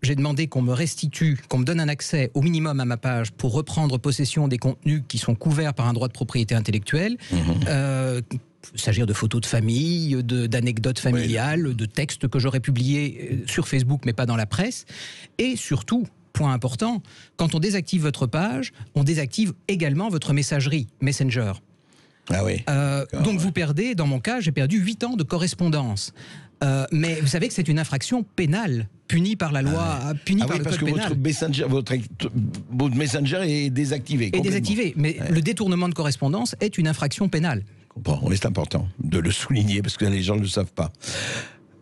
j'ai demandé qu'on me restitue, qu'on me donne un accès au minimum à ma page pour reprendre possession des contenus qui sont couverts par un droit de propriété intellectuelle. Il s'agir de photos de famille, d'anecdotes familiales, de textes que j'aurais publiés sur Facebook mais pas dans la presse. Et surtout, point important, quand on désactive votre page, on désactive également votre messagerie Messenger.
Ah oui.
Donc vous perdez, dans mon cas, j'ai perdu 8 ans de correspondance. Mais vous savez que c'est une infraction pénale, punie par la loi, punie par le code pénal.
Votre Messenger est désactivé.
Est désactivé, mais le détournement de correspondance est une infraction pénale.
Bon, c'est important de le souligner parce que les gens ne le savent pas.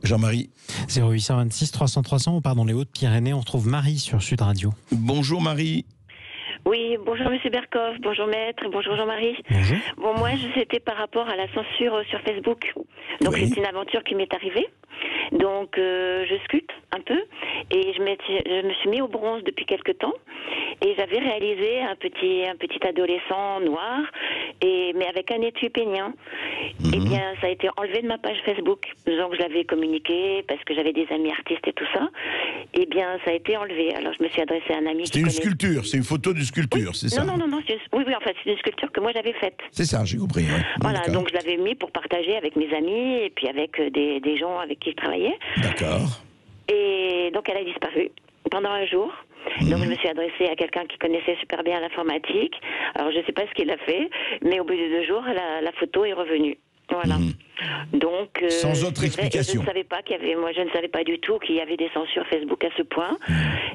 Jean-Marie.
0826 300 300, pardon, les Hautes-Pyrénées, on retrouve Marie sur Sud Radio.
Bonjour Marie.
Oui, bonjour Monsieur Berkoff, bonjour Maître, bonjour Jean-Marie.
Bonjour.
Bon, moi, c'était par rapport à la censure sur Facebook. Donc, c'est une aventure qui m'est arrivée. Donc, je scrute un peu et je me suis mis au bronze depuis quelque temps. Et j'avais réalisé un petit adolescent noir, mais avec un étui pénien. Eh bien, ça a été enlevé de ma page Facebook. Donc, je l'avais communiqué parce que j'avais des amis artistes et tout ça. Eh bien, ça a été enlevé. Alors, je me suis adressée à un ami.
C'était une sculpture, c'est une photo de sculpture,
oui.
c'est ça?
Non, oui, en fait, c'est une sculpture que moi j'avais faite.
C'est ça, j'ai compris. Ouais.
Voilà, donc je l'avais mis pour partager avec mes amis et puis avec des gens avec qui je travaillais.
D'accord.
Et donc, elle a disparu pendant un jour. Donc je me suis adressée à quelqu'un qui connaissait super bien l'informatique. Alors je ne sais pas ce qu'il a fait, mais au bout de 2 jours, la photo est revenue. Voilà. Donc
sans autre explication.
Je ne savais pas je ne savais pas du tout qu'il y avait des censures Facebook à ce point.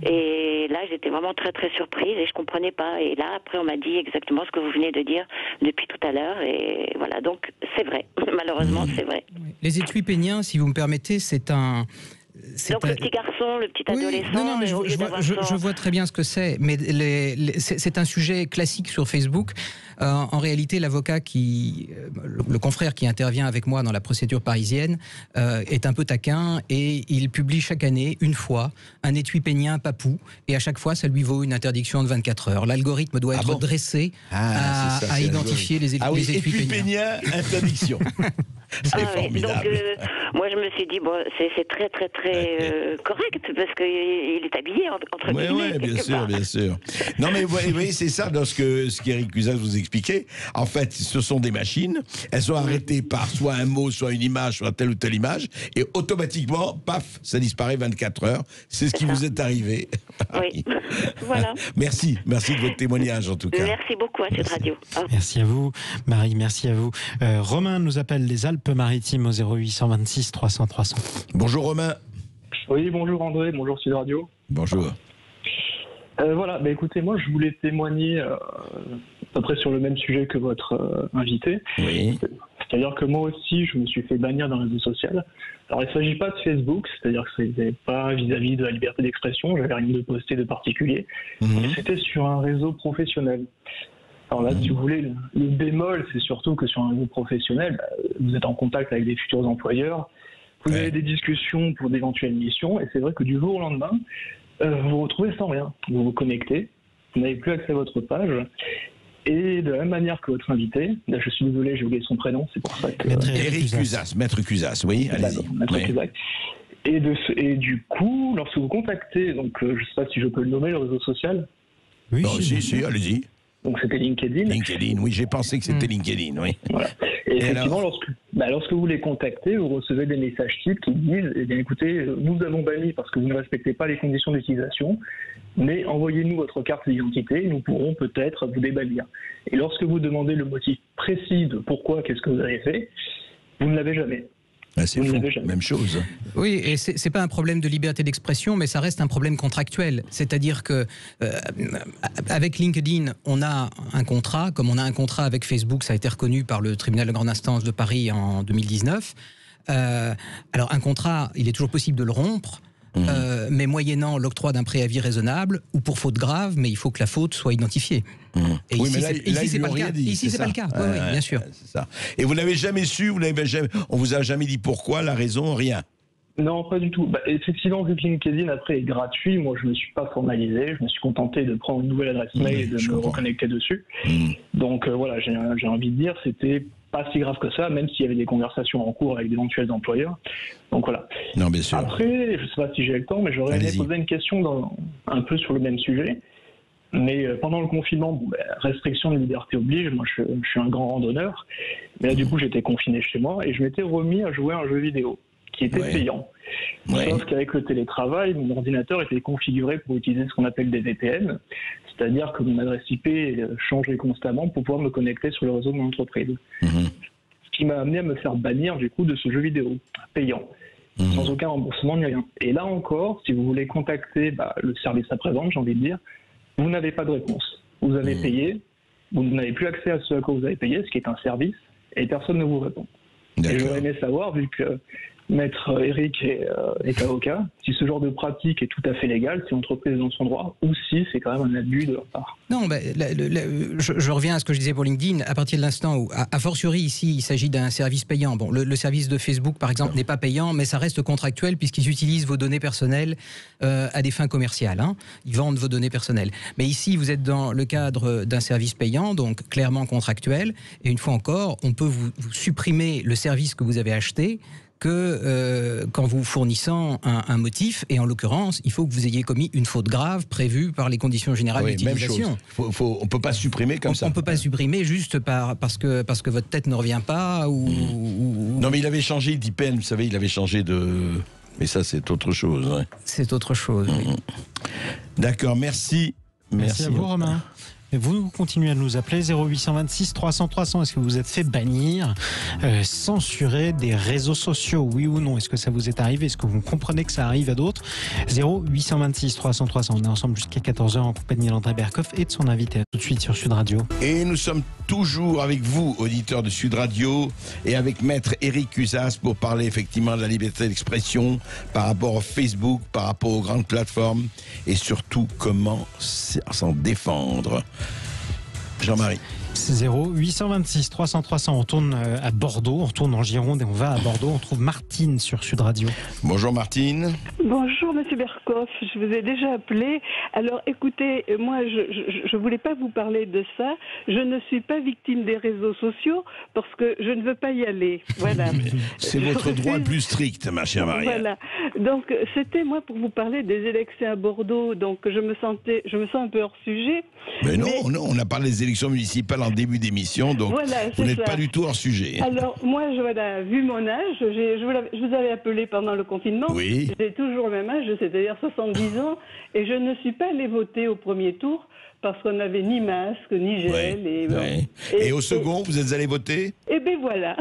Et là, j'étais vraiment très très surprise et je comprenais pas. Et là, après, on m'a dit exactement ce que vous venez de dire depuis tout à l'heure. Et voilà, donc c'est vrai. Malheureusement, c'est vrai.
Les étuis péniens, si vous me permettez, c'est un...
Donc le petit garçon, le petit adolescent...
Non, mais je vois très bien ce que c'est, mais c'est un sujet classique sur Facebook. En réalité, l'avocat le confrère qui intervient avec moi dans la procédure parisienne est un peu taquin et il publie chaque année, une fois, un étui pénien papou et à chaque fois, ça lui vaut une interdiction de 24 heures. L'algorithme doit être dressé à identifier les étuis péniens.
Interdiction. C'est formidable.
Donc, moi, je me suis dit, bon, c'est très, très, très correct, parce qu'il est habillé, entre guillemets.
Oui, bien sûr. Non, mais vous voyez, c'est ça, dans ce qu'Éric Cuisaz vous expliquait. En fait, ce sont des machines. Elles sont arrêtées par soit un mot, soit une image, soit telle ou telle image. Et automatiquement, paf, ça disparaît 24 heures. C'est ce qui vous est arrivé.
Oui, voilà.
Merci de votre témoignage, en tout cas.
Merci beaucoup à cette radio.
Merci à vous, Marie, merci à vous. Romain nous appelle des Alpes-Maritimes au 0826 300 300.
Bonjour Romain.
Oui, bonjour André, bonjour Sud Radio.
Bonjour.
Voilà, écoutez, moi je voulais témoigner à peu près sur le même sujet que votre invité.
Oui.
C'est-à-dire que moi aussi, je me suis fait bannir dans le réseau social. Alors, il ne s'agit pas de Facebook, c'est-à-dire que ce n'était pas vis-à-vis de la liberté d'expression, j'avais rien de posté de particulier. C'était sur un réseau professionnel. Alors là, si vous voulez, le bémol, c'est surtout que sur un réseau professionnel, vous êtes en contact avec des futurs employeurs, vous avez des discussions pour d'éventuelles missions, et c'est vrai que du jour au lendemain, vous vous retrouvez sans rien. Vous vous connectez, vous n'avez plus accès à votre page, Et de la même manière que votre invité, là, je suis désolé, j'ai oublié son prénom, c'est pour ça que...
Éric Cusas, Maître Cusas, oui, allez-y.
Maître Cusas. Et du coup, lorsque vous contactez, donc je ne sais pas si je peux le nommer, le réseau social.
Oui,
si, allez-y.
Donc c'était LinkedIn.
LinkedIn, oui, j'ai pensé que c'était LinkedIn, oui.
Voilà. Et effectivement, lorsque vous les contactez, vous recevez des messages types qui disent, eh bien écoutez, nous avons banni parce que vous ne respectez pas les conditions d'utilisation, mais envoyez-nous votre carte d'identité et nous pourrons peut-être vous débannir. Et lorsque vous demandez le motif précis de pourquoi, qu'est-ce que vous avez fait, vous ne l'avez jamais.
C'est fou, même chose.
Oui, et c'est pas un problème de liberté d'expression, mais ça reste un problème contractuel. C'est-à-dire que avec LinkedIn, on a un contrat, comme on a un contrat avec Facebook, ça a été reconnu par le tribunal de grande instance de Paris en 2019. Alors un contrat, il est toujours possible de le rompre. Mais moyennant l'octroi d'un préavis raisonnable ou pour faute grave, mais il faut que la faute soit identifiée.
Et
oui,
ici, c'est pas le cas.
Ici, c'est pas le cas. Oui, bien sûr.
C'est ça. Et vous n'avez jamais su, on vous a jamais dit pourquoi, la raison, rien.
Non, pas du tout. Effectivement, vu que LinkedIn après est gratuit, moi je ne me suis pas formalisé, je me suis contenté de prendre une nouvelle adresse mail et de me reconnecter dessus. Donc voilà, j'ai envie de dire, c'était pas si grave que ça, même s'il y avait des conversations en cours avec d'éventuels employeurs. Donc voilà.
Non, bien sûr.
Après, je ne sais pas si j'ai le temps, mais j'aurais aimé poser une question un peu sur le même sujet. Mais pendant le confinement, restriction de liberté oblige, moi je suis un grand randonneur. Mais là du coup j'étais confiné chez moi et je m'étais remis à jouer à un jeu vidéo qui était payant. Sauf qu'avec le télétravail, mon ordinateur était configuré pour utiliser ce qu'on appelle des VPN, c'est-à-dire que mon adresse IP changeait constamment pour pouvoir me connecter sur le réseau de mon entreprise. Ce qui m'a amené à me faire bannir du coup de ce jeu vidéo payant, sans aucun remboursement ni rien. Et là encore, si vous voulez contacter le service après-vente, j'ai envie de dire, vous n'avez pas de réponse. Vous avez payé, vous n'avez plus accès à ce à quoi vous avez payé, ce qui est un service, et personne ne vous répond. Et j'aurais aimé savoir, vu que Maître Éric est avocat, si ce genre de pratique est tout à fait légal, si l'entreprise est dans son droit, ou si c'est quand même un abus de leur part.
Non, je reviens à ce que je disais pour LinkedIn. À partir de l'instant où, a fortiori ici, il s'agit d'un service payant. Bon, le service de Facebook, par exemple, n'est pas payant, mais ça reste contractuel puisqu'ils utilisent vos données personnelles à des fins commerciales. Ils vendent vos données personnelles. Mais ici, vous êtes dans le cadre d'un service payant, donc clairement contractuel. Et une fois encore, on peut vous supprimer le service que vous avez acheté qu'en vous fournissant un motif, et en l'occurrence, il faut que vous ayez commis une faute grave prévue par les conditions générales d'utilisation.
On ne peut pas supprimer comme ça.
On ne peut pas supprimer juste parce que votre tête ne revient pas ou...
Non, mais il avait changé d'IPN, vous savez, il avait changé de... Mais ça, c'est autre chose. Ouais.
C'est autre chose, oui.
D'accord, merci.
Merci à vous, Romain. Et vous continuez à nous appeler 0826 300 300. Est-ce que vous êtes fait bannir, censurer des réseaux sociaux, oui ou non? Est-ce que ça vous est arrivé? Est-ce que vous comprenez que ça arrive à d'autres? 0826 300 300. On est ensemble jusqu'à 14h en compagnie d'André Berkoff et de son invité. À tout de suite sur Sud Radio.
Et nous sommes toujours avec vous, auditeurs de Sud Radio, et avec Maître Éric Cusas pour parler effectivement de la liberté d'expression par rapport au Facebook, par rapport aux grandes plateformes, et surtout comment s'en défendre. Jean-Marie.
0826 300 300. On tourne à Bordeaux, on retourne en Gironde et on va à Bordeaux. On trouve Martine sur Sud Radio.
Bonjour Martine.
Bonjour Monsieur Berkoff, je vous ai déjà appelé. Alors écoutez, moi je voulais pas vous parler de ça. Je ne suis pas victime des réseaux sociaux parce que je ne veux pas y aller. Voilà.
C'est votre droit le plus strict, ma chère Marie.
Voilà. Donc c'était moi pour vous parler des élections à Bordeaux. Donc je me sens un peu hors sujet.
Mais non, on a parlé des élections municipales en début d'émission, donc voilà, vous n'êtes pas du tout hors sujet.
Alors moi, vu mon âge, je vous avais appelé pendant le confinement.
Oui.
J'ai toujours le même âge, c'est-à-dire 70 ans, et je ne suis pas allée voter au premier tour parce qu'on n'avait ni masque, ni gel.
Et au second, vous êtes allé voter?
Eh bien voilà.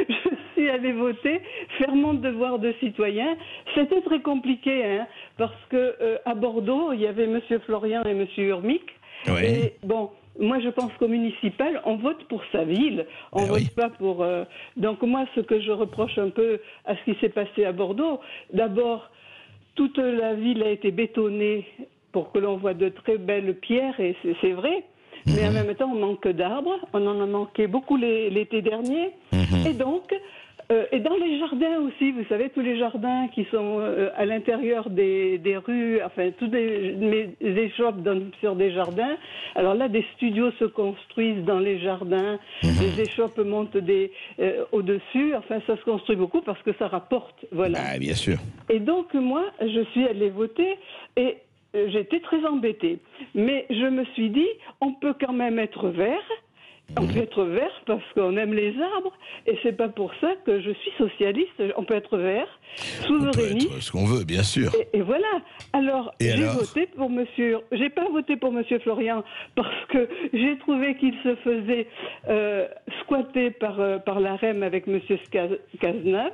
Je suis allée voter, faire mon devoir de citoyen. C'était très compliqué, parce que à Bordeaux, il y avait Monsieur Florian et Monsieur Urmic.
Oui.
Et bon, moi je pense qu'au municipal, on vote pour sa ville, on vote pas pour... Donc moi, ce que je reproche un peu à ce qui s'est passé à Bordeaux, d'abord, toute la ville a été bétonnée pour que l'on voit de très belles pierres, et c'est vrai, mais en même temps, on manque d'arbres, on en a manqué beaucoup l'été dernier, et donc... Et dans les jardins aussi, vous savez, tous les jardins qui sont à l'intérieur des rues, enfin, toutes les échoppes donnent sur des jardins. Alors là, des studios se construisent dans les jardins, les échoppes montent au-dessus, enfin, ça se construit beaucoup parce que ça rapporte, voilà.
Ah, bien sûr.
Et donc, moi, je suis allée voter et j'étais très embêtée. Mais je me suis dit, on peut quand même être vert. On peut être vert parce qu'on aime les arbres, et c'est pas pour ça que je suis socialiste. On peut être vert, souverainiste.
On peut être ce qu'on veut, bien sûr.
Et voilà. Alors, j'ai voté pour monsieur. J'ai pas voté pour monsieur Florian parce que j'ai trouvé qu'il se faisait squatter par la REM avec monsieur Cazenave,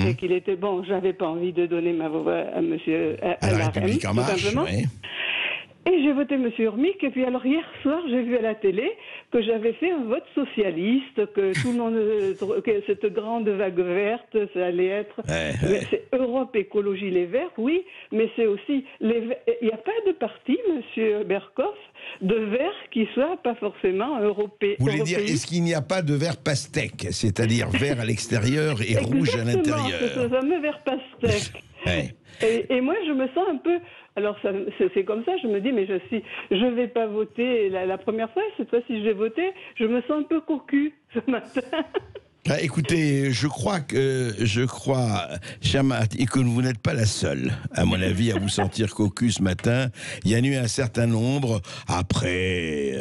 et qu'il était bon. J'avais pas envie de donner ma voix à monsieur à la République REM,
en marche, tout simplement. Oui.
Et j'ai voté M. Urmic, et puis alors hier soir, j'ai vu à la télé que j'avais fait un vote socialiste, que tout le monde, que cette grande vague verte, ça allait être... C'est Europe Écologie Les Verts, oui, mais c'est aussi... Il n'y a pas de parti, M. Berkoff, de vert qui soit pas forcément européen.
Vous voulez dire, est-ce qu'il n'y a pas de vert pastèque, c'est-à-dire vert à l'extérieur et rouge à l'intérieur?
C'est ce fameux vert pastèque. Et moi, je me sens un peu... Alors, c'est comme ça, je me dis, mais je vais pas voter la première fois, cette fois-ci, je vais voter, je me sens un peu cocu ce matin.
Ah, écoutez, je crois, Chamat, et que vous n'êtes pas la seule, à mon avis, à vous sentir cocu ce matin. Il y a eu un certain nombre. Après,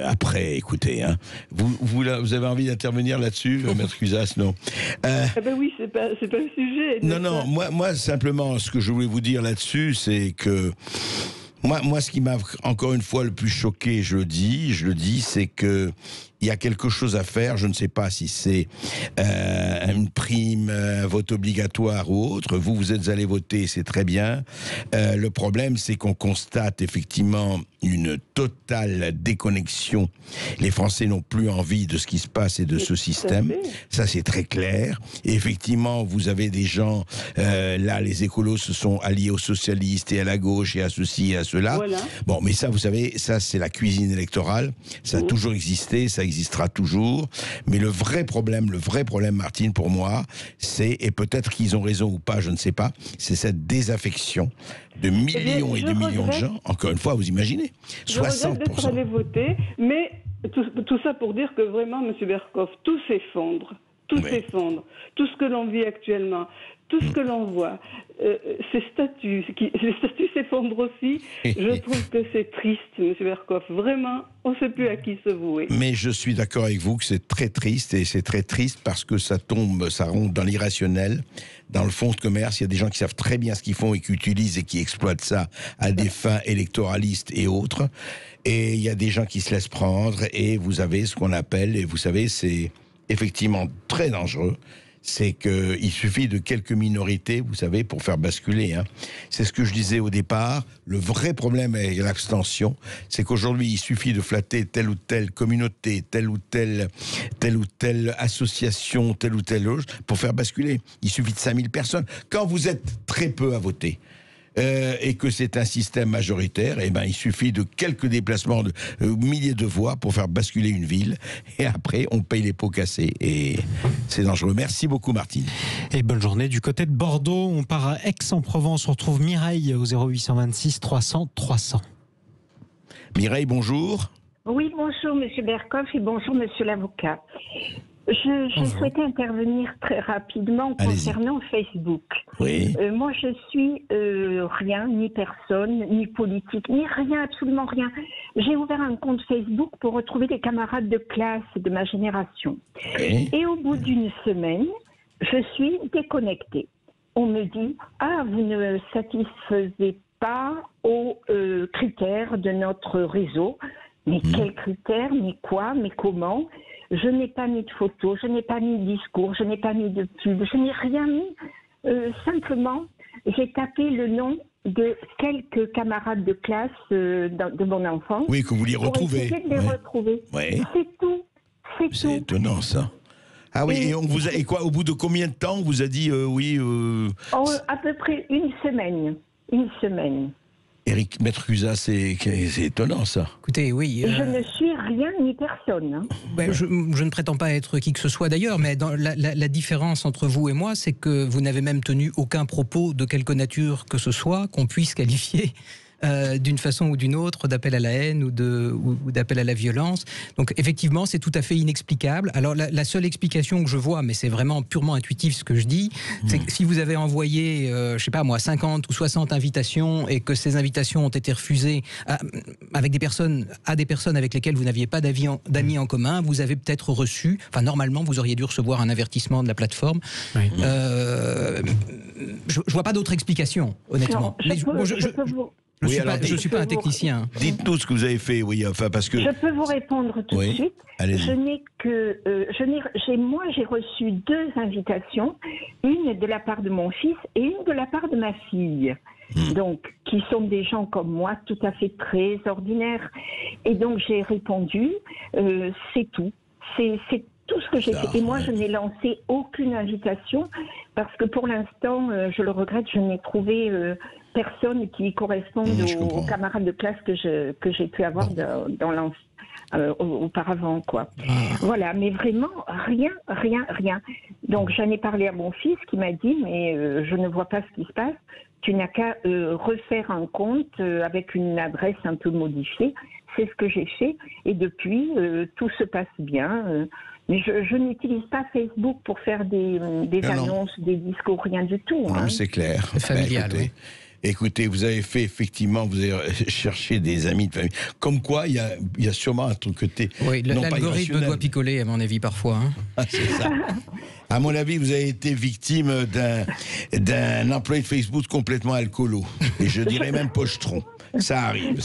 écoutez, hein, vous avez envie d'intervenir là-dessus, Maître Cusas, non?
Ben oui, c'est pas le sujet.
Non, moi, simplement, ce que je voulais vous dire là-dessus, c'est que moi, ce qui m'a encore une fois le plus choqué, je le dis, c'est que il y a quelque chose à faire. Je ne sais pas si c'est une prime, un vote obligatoire ou autre. Vous êtes allé voter, c'est très bien. Le problème, c'est qu'on constate effectivement une totale déconnexion. Les Français n'ont plus envie de ce qui se passe et de ce système. Ça, c'est très clair. Et effectivement, vous avez des gens, là, les écolos se sont alliés aux socialistes et à la gauche et à ceci et à cela. Voilà. Bon, mais ça, vous savez, ça, c'est la cuisine électorale. Ça a toujours existé, ça existera toujours. Mais le vrai problème, Martine, pour moi, c'est, et peut-être qu'ils ont raison ou pas, je ne sais pas, c'est cette désaffection de millions et de millions de gens. Encore une fois, vous imaginez, 60%.
Je regrette d'être allé voter, mais tout ça pour dire que vraiment, M. Berkoff, tout s'effondre. Tout s'effondre. Tout ce que l'on vit actuellement, tout ce que l'on voit, les statuts s'effondrent aussi. Je trouve que c'est triste, M. Berkoff. Vraiment, on ne sait plus à qui se vouer.
Mais je suis d'accord avec vous que c'est très triste, et c'est très triste parce que ça rentre dans l'irrationnel. Dans le fonds de commerce, il y a des gens qui savent très bien ce qu'ils font et qui utilisent et qui exploitent ça à des fins électoralistes et autres. Et il y a des gens qui se laissent prendre, et vous avez ce qu'on appelle, et vous savez, c'est effectivement très dangereux, c'est qu'il suffit de quelques minorités, vous savez, pour faire basculer. Hein. C'est ce que je disais au départ. Le vrai problème avec l'abstention, c'est qu'aujourd'hui, il suffit de flatter telle ou telle communauté, telle ou telle association, telle ou telle autre, pour faire basculer. Il suffit de 5000 personnes. Quand vous êtes très peu à voter, et que c'est un système majoritaire, eh ben, il suffit de quelques déplacements de milliers de voix pour faire basculer une ville, et après on paye les pots cassés, et c'est dangereux. Merci beaucoup, Martine.
Et bonne journée. Du côté de Bordeaux, on part à Aix-en-Provence. On retrouve Mireille au 0826 300 300.
Mireille, bonjour.
Oui, bonjour Monsieur Berkoff et bonjour Monsieur l'avocat. Je souhaitais intervenir très rapidement concernant Facebook.
Oui.
Moi, je suis rien, ni personne, ni politique, ni rien, absolument rien. J'ai ouvert un compte Facebook pour retrouver des camarades de classe de ma génération. Oui. Et au bout d'une semaine, je suis déconnectée. On me dit « Ah, vous ne satisfaisez pas aux critères de notre réseau. » Mais quels critères, mais quoi, mais comment? Je n'ai pas mis de photos, je n'ai pas mis de discours, je n'ai pas mis de pub, je n'ai rien mis. Simplement, j'ai tapé le nom de quelques camarades de classe de mon enfance.
Oui, que vous les retrouvez.
Pour essayer de les retrouver.
Oui.
C'est tout.
C'est étonnant, ça. Ah oui, et on vous a, et quoi, au bout de combien de temps on vous a dit oui
À peu près une semaine. Une semaine.
Éric Maître Cusa, c'est étonnant ça.
Écoutez, oui.
Je ne suis rien ni personne. Hein.
Ben, je ne prétends pas être qui que ce soit d'ailleurs, mais dans la différence entre vous et moi, c'est que vous n'avez même tenu aucun propos de quelque nature que ce soit qu'on puisse qualifier d'une façon ou d'une autre d'appel à la haine ou d'appel à la violence. Donc effectivement, c'est tout à fait inexplicable. Alors la seule explication que je vois, mais c'est vraiment purement intuitif ce que je dis, c'est que si vous avez envoyé, je sais pas moi, 50 ou 60 invitations et que ces invitations ont été refusées à des personnes avec lesquelles vous n'aviez pas d'amis en commun, vous avez peut-être reçu, enfin normalement vous auriez dû recevoir un avertissement de la plateforme. Oui. Je vois pas d'autre explication, honnêtement. Je ne suis pas un technicien.
Dites-nous ce que vous avez fait, oui, enfin parce que...
Je peux vous répondre tout de suite.
Allez-y.
J'ai reçu 2 invitations, une de la part de mon fils et une de la part de ma fille. Donc, qui sont des gens comme moi, tout à fait très ordinaires. Et donc, j'ai répondu, c'est tout. C'est tout ce que j'ai fait. Et moi, je n'ai lancé aucune invitation parce que pour l'instant, je le regrette, je n'ai trouvé personne qui corresponde aux camarades de classe que j'ai pu avoir auparavant, quoi. Voilà, mais vraiment, rien. Donc, j'en ai parlé à mon fils qui m'a dit, mais je ne vois pas ce qui se passe. Tu n'as qu'à refaire un compte avec une adresse un peu modifiée. C'est ce que j'ai fait. Et depuis, tout se passe bien. Mais je n'utilise pas Facebook pour faire des annonces, des discours, rien du tout.
Non, c'est clair.
C'est familial, oui.
Écoutez, vous avez fait, effectivement, vous avez cherché des amis de famille. Comme quoi, il y a sûrement un truc côté.
Oui, l'algorithme doit picoler, à mon avis, parfois. Hein.
Ah, c'est ça. À mon avis, vous avez été victime d'un employé de Facebook complètement alcoolo. Et je dirais même pochetron. Ça arrive.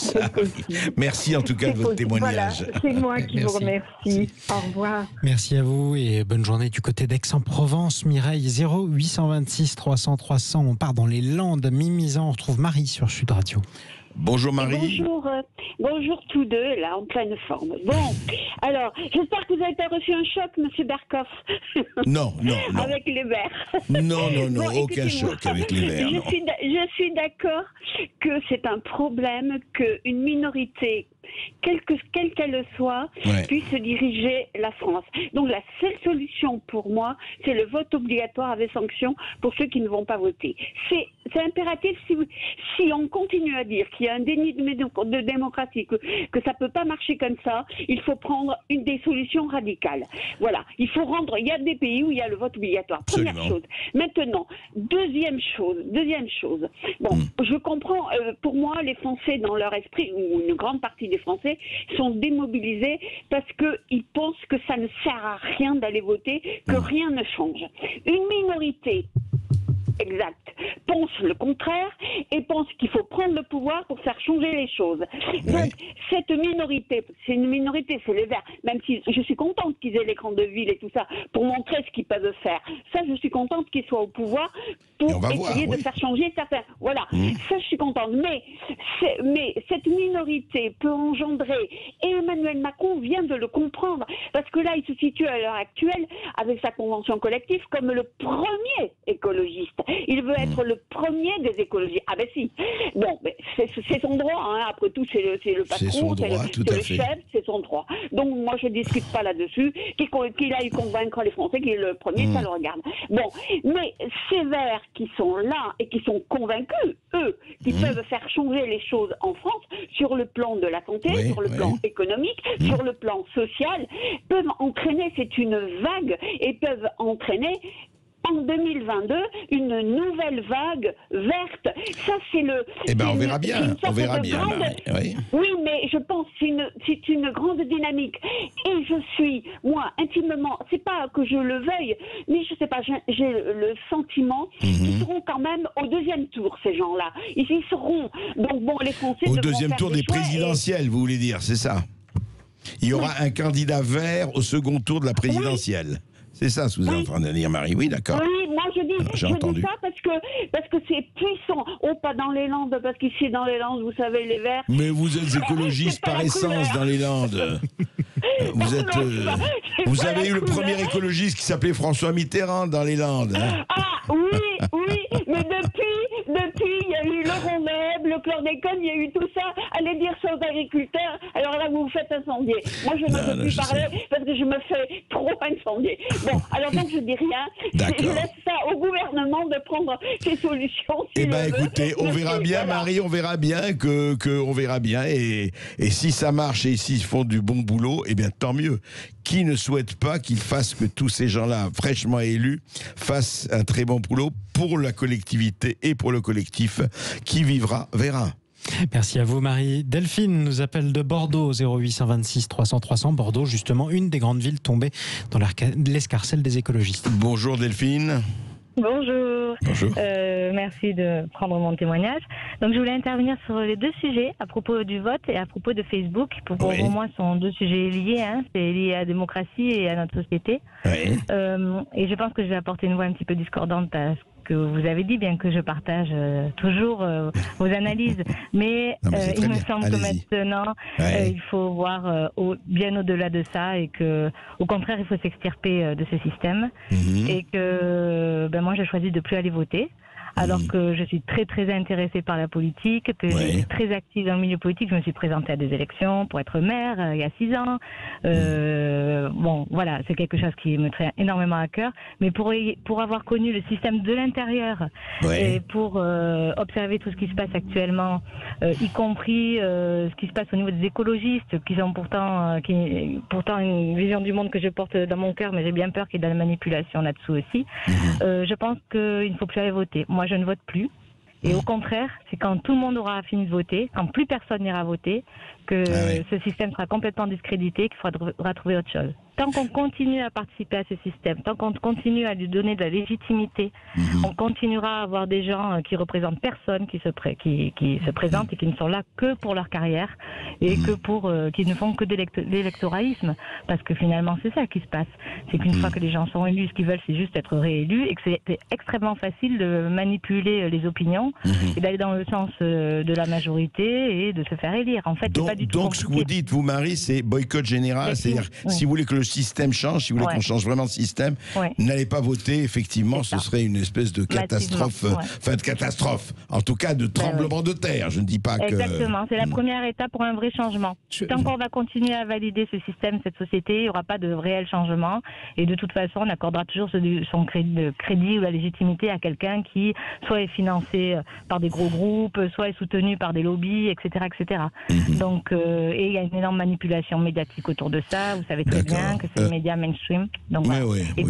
Merci en tout cas de votre témoignage.
Voilà, c'est moi qui vous remercie. Au revoir.
Merci à vous et bonne journée du côté d'Aix-en-Provence. Mireille, 0826 300 300. On part dans les Landes. Mimizan, on retrouve Marie sur Sud Radio.
Bonjour Marie.
Bonjour tous deux, là, en pleine forme. Bon, alors, j'espère que vous n'avez pas reçu un choc, Monsieur Berkoff.
Non.
Avec les Verts.
Non, aucun choc avec les Verts.
Je suis d'accord que c'est un problème qu'une minorité, quelle qu'elle soit, puisse diriger la France. Donc la seule solution pour moi, c'est le vote obligatoire avec sanction pour ceux qui ne vont pas voter. C'est impératif. Si on continue à dire qu'il y a un déni de démocratie, que ça peut pas marcher comme ça, il faut prendre des solutions radicales. Voilà. Il y a des pays où il y a le vote obligatoire. Première chose. Maintenant, deuxième chose. Bon, je comprends, pour moi, les Français, dans leur esprit, ou une grande partie des Français, sont démobilisés parce qu'ils pensent que ça ne sert à rien d'aller voter, que rien ne change. Une minorité pense le contraire et pense qu'il faut prendre le pouvoir pour faire changer les choses. Donc, cette minorité, c'est les Verts, même si je suis contente qu'ils aient l'écran de ville et tout ça, pour montrer ce qu'ils peuvent faire. Ça, je suis contente qu'ils soient au pouvoir pour essayer de faire changer certains. Voilà, ça, je suis contente. Mais cette minorité peut engendrer, et Emmanuel Macron vient de le comprendre, parce que là, il se situe à l'heure actuelle, avec sa convention collective, comme le premier écologiste. Il veut être le premier des écologistes. Ah ben si. Bon, c'est son droit. Hein. Après tout, c'est le patron, c'est le chef, c'est son droit. Donc moi, je ne discute pas là-dessus. Qu'il aille convaincre les Français qu'il est le premier, ça le regarde. Bon, mais ces Verts qui sont là et qui sont convaincus, eux, qui peuvent faire changer les choses en France sur le plan de la santé, sur le plan économique, sur le plan social, peuvent entraîner, c'est une vague, et peuvent entraîner en 2022 une nouvelle vague verte. Ça, c'est le...
Eh bien, on verra bien.
Oui, mais je pense que c'est une grande dynamique. Et je suis, moi, intimement, c'est pas que je le veuille, mais je sais pas, j'ai le sentiment qu'ils seront quand même au deuxième tour, ces gens-là. Ils y seront. Donc, bon, les Français...
Au deuxième tour des présidentielles, vous voulez dire, c'est ça? Il y aura un candidat vert au second tour de la présidentielle. C'est ça ce que vous êtes en train de dire, Marie. Oui, d'accord.
Oui, moi je dis ça parce que c'est puissant. Oh, pas dans les Landes, parce qu'ici dans les Landes, vous savez, les Verts...
Mais vous êtes écologiste par essence dans les Landes. Vous avez eu le premier écologiste qui s'appelait François Mitterrand dans les Landes. Hein.
Ah, oui, mais depuis, il y a eu Laurent Neb, le chlordécone, il y a eu tout ça. Allez dire ça aux agriculteurs. Alors là, vous vous faites incendier. Moi, je ne peux plus parler parce que je me fais trop incendier. Bon, alors donc, je dis rien. Je laisse ça au gouvernement de prendre ses solutions.
Eh bien, écoutez, on verra bien, Marie, on verra bien on verra bien. Et si ça marche et s'ils font du bon boulot, eh bien, tant mieux. Qui ne souhaite pas qu'ils fassent que tous ces gens-là, fraîchement élus, fassent un très bon boulot pour la collectivité et pour le collectif. Qui vivra, verra.
Merci à vous, Marie. Delphine nous appelle de Bordeaux, 0826 300 300. Bordeaux, justement, une des grandes villes tombées dans l'escarcelle des écologistes. Bonjour, Delphine.
Bonjour.
Bonjour.
Merci de prendre mon témoignage. Donc, je voulais intervenir sur les deux sujets, à propos du vote et à propos de Facebook. Pour moi, ce sont deux sujets liés. C'est lié à la démocratie et à notre société.
Oui.
Et je pense que je vais apporter une voix un petit peu discordante à ce que vous avez dit, bien que je partage toujours vos analyses. Mais il me semble que maintenant, il faut voir bien au-delà de ça et que, au contraire, il faut s'extirper de ce système. Et que moi, j'ai choisi de ne plus aller voter. Alors que je suis très très intéressée par la politique, que je suis très active dans le milieu politique. Je me suis présentée à des élections pour être maire il y a 6 ans. Bon, voilà, c'est quelque chose qui me tient énormément à cœur. Mais pour avoir connu le système de l'intérieur et pour observer tout ce qui se passe actuellement, y compris ce qui se passe au niveau des écologistes, qui sont pourtant une vision du monde que je porte dans mon cœur, mais j'ai bien peur qu'il y ait de la manipulation là-dessous aussi. Je pense qu'il ne faut plus aller voter. Moi, je ne vote plus. Et au contraire, c'est quand tout le monde aura fini de voter, quand plus personne n'ira voter, que ce système sera complètement discrédité, qu'il faudra trouver autre chose. Tant qu'on continue à participer à ce système, tant qu'on continue à lui donner de la légitimité, on continuera à avoir des gens qui représentent personne, qui se présentent et qui ne sont là que pour leur carrière et qui ne font que de l'électoralisme. Parce que finalement, c'est ça qui se passe. C'est qu'une fois que les gens sont élus, ce qu'ils veulent, c'est juste être réélus et que c'est extrêmement facile de manipuler les opinions et d'aller dans le sens de la majorité et de se faire élire. En fait, c'est pas du tout
donc ce que vous dites, vous, Marie, c'est boycott général. C'est-à-dire, si vous voulez que le système change, si vous voulez qu'on change vraiment le système, n'allez pas voter, effectivement, ce serait une espèce de catastrophe, enfin de catastrophe, en tout cas de tremblement de terre, je ne dis pas que...
Exactement, c'est la première étape pour un vrai changement. Tant qu'on va continuer à valider ce système, cette société, il n'y aura pas de réel changement, et de toute façon, on accordera toujours son crédit ou la légitimité à quelqu'un qui soit est financé par des gros groupes, soit est soutenu par des lobbies, etc. etc. Donc, et il y a une énorme manipulation médiatique autour de ça, vous savez très bien que c'est les médias mainstream. Donc, et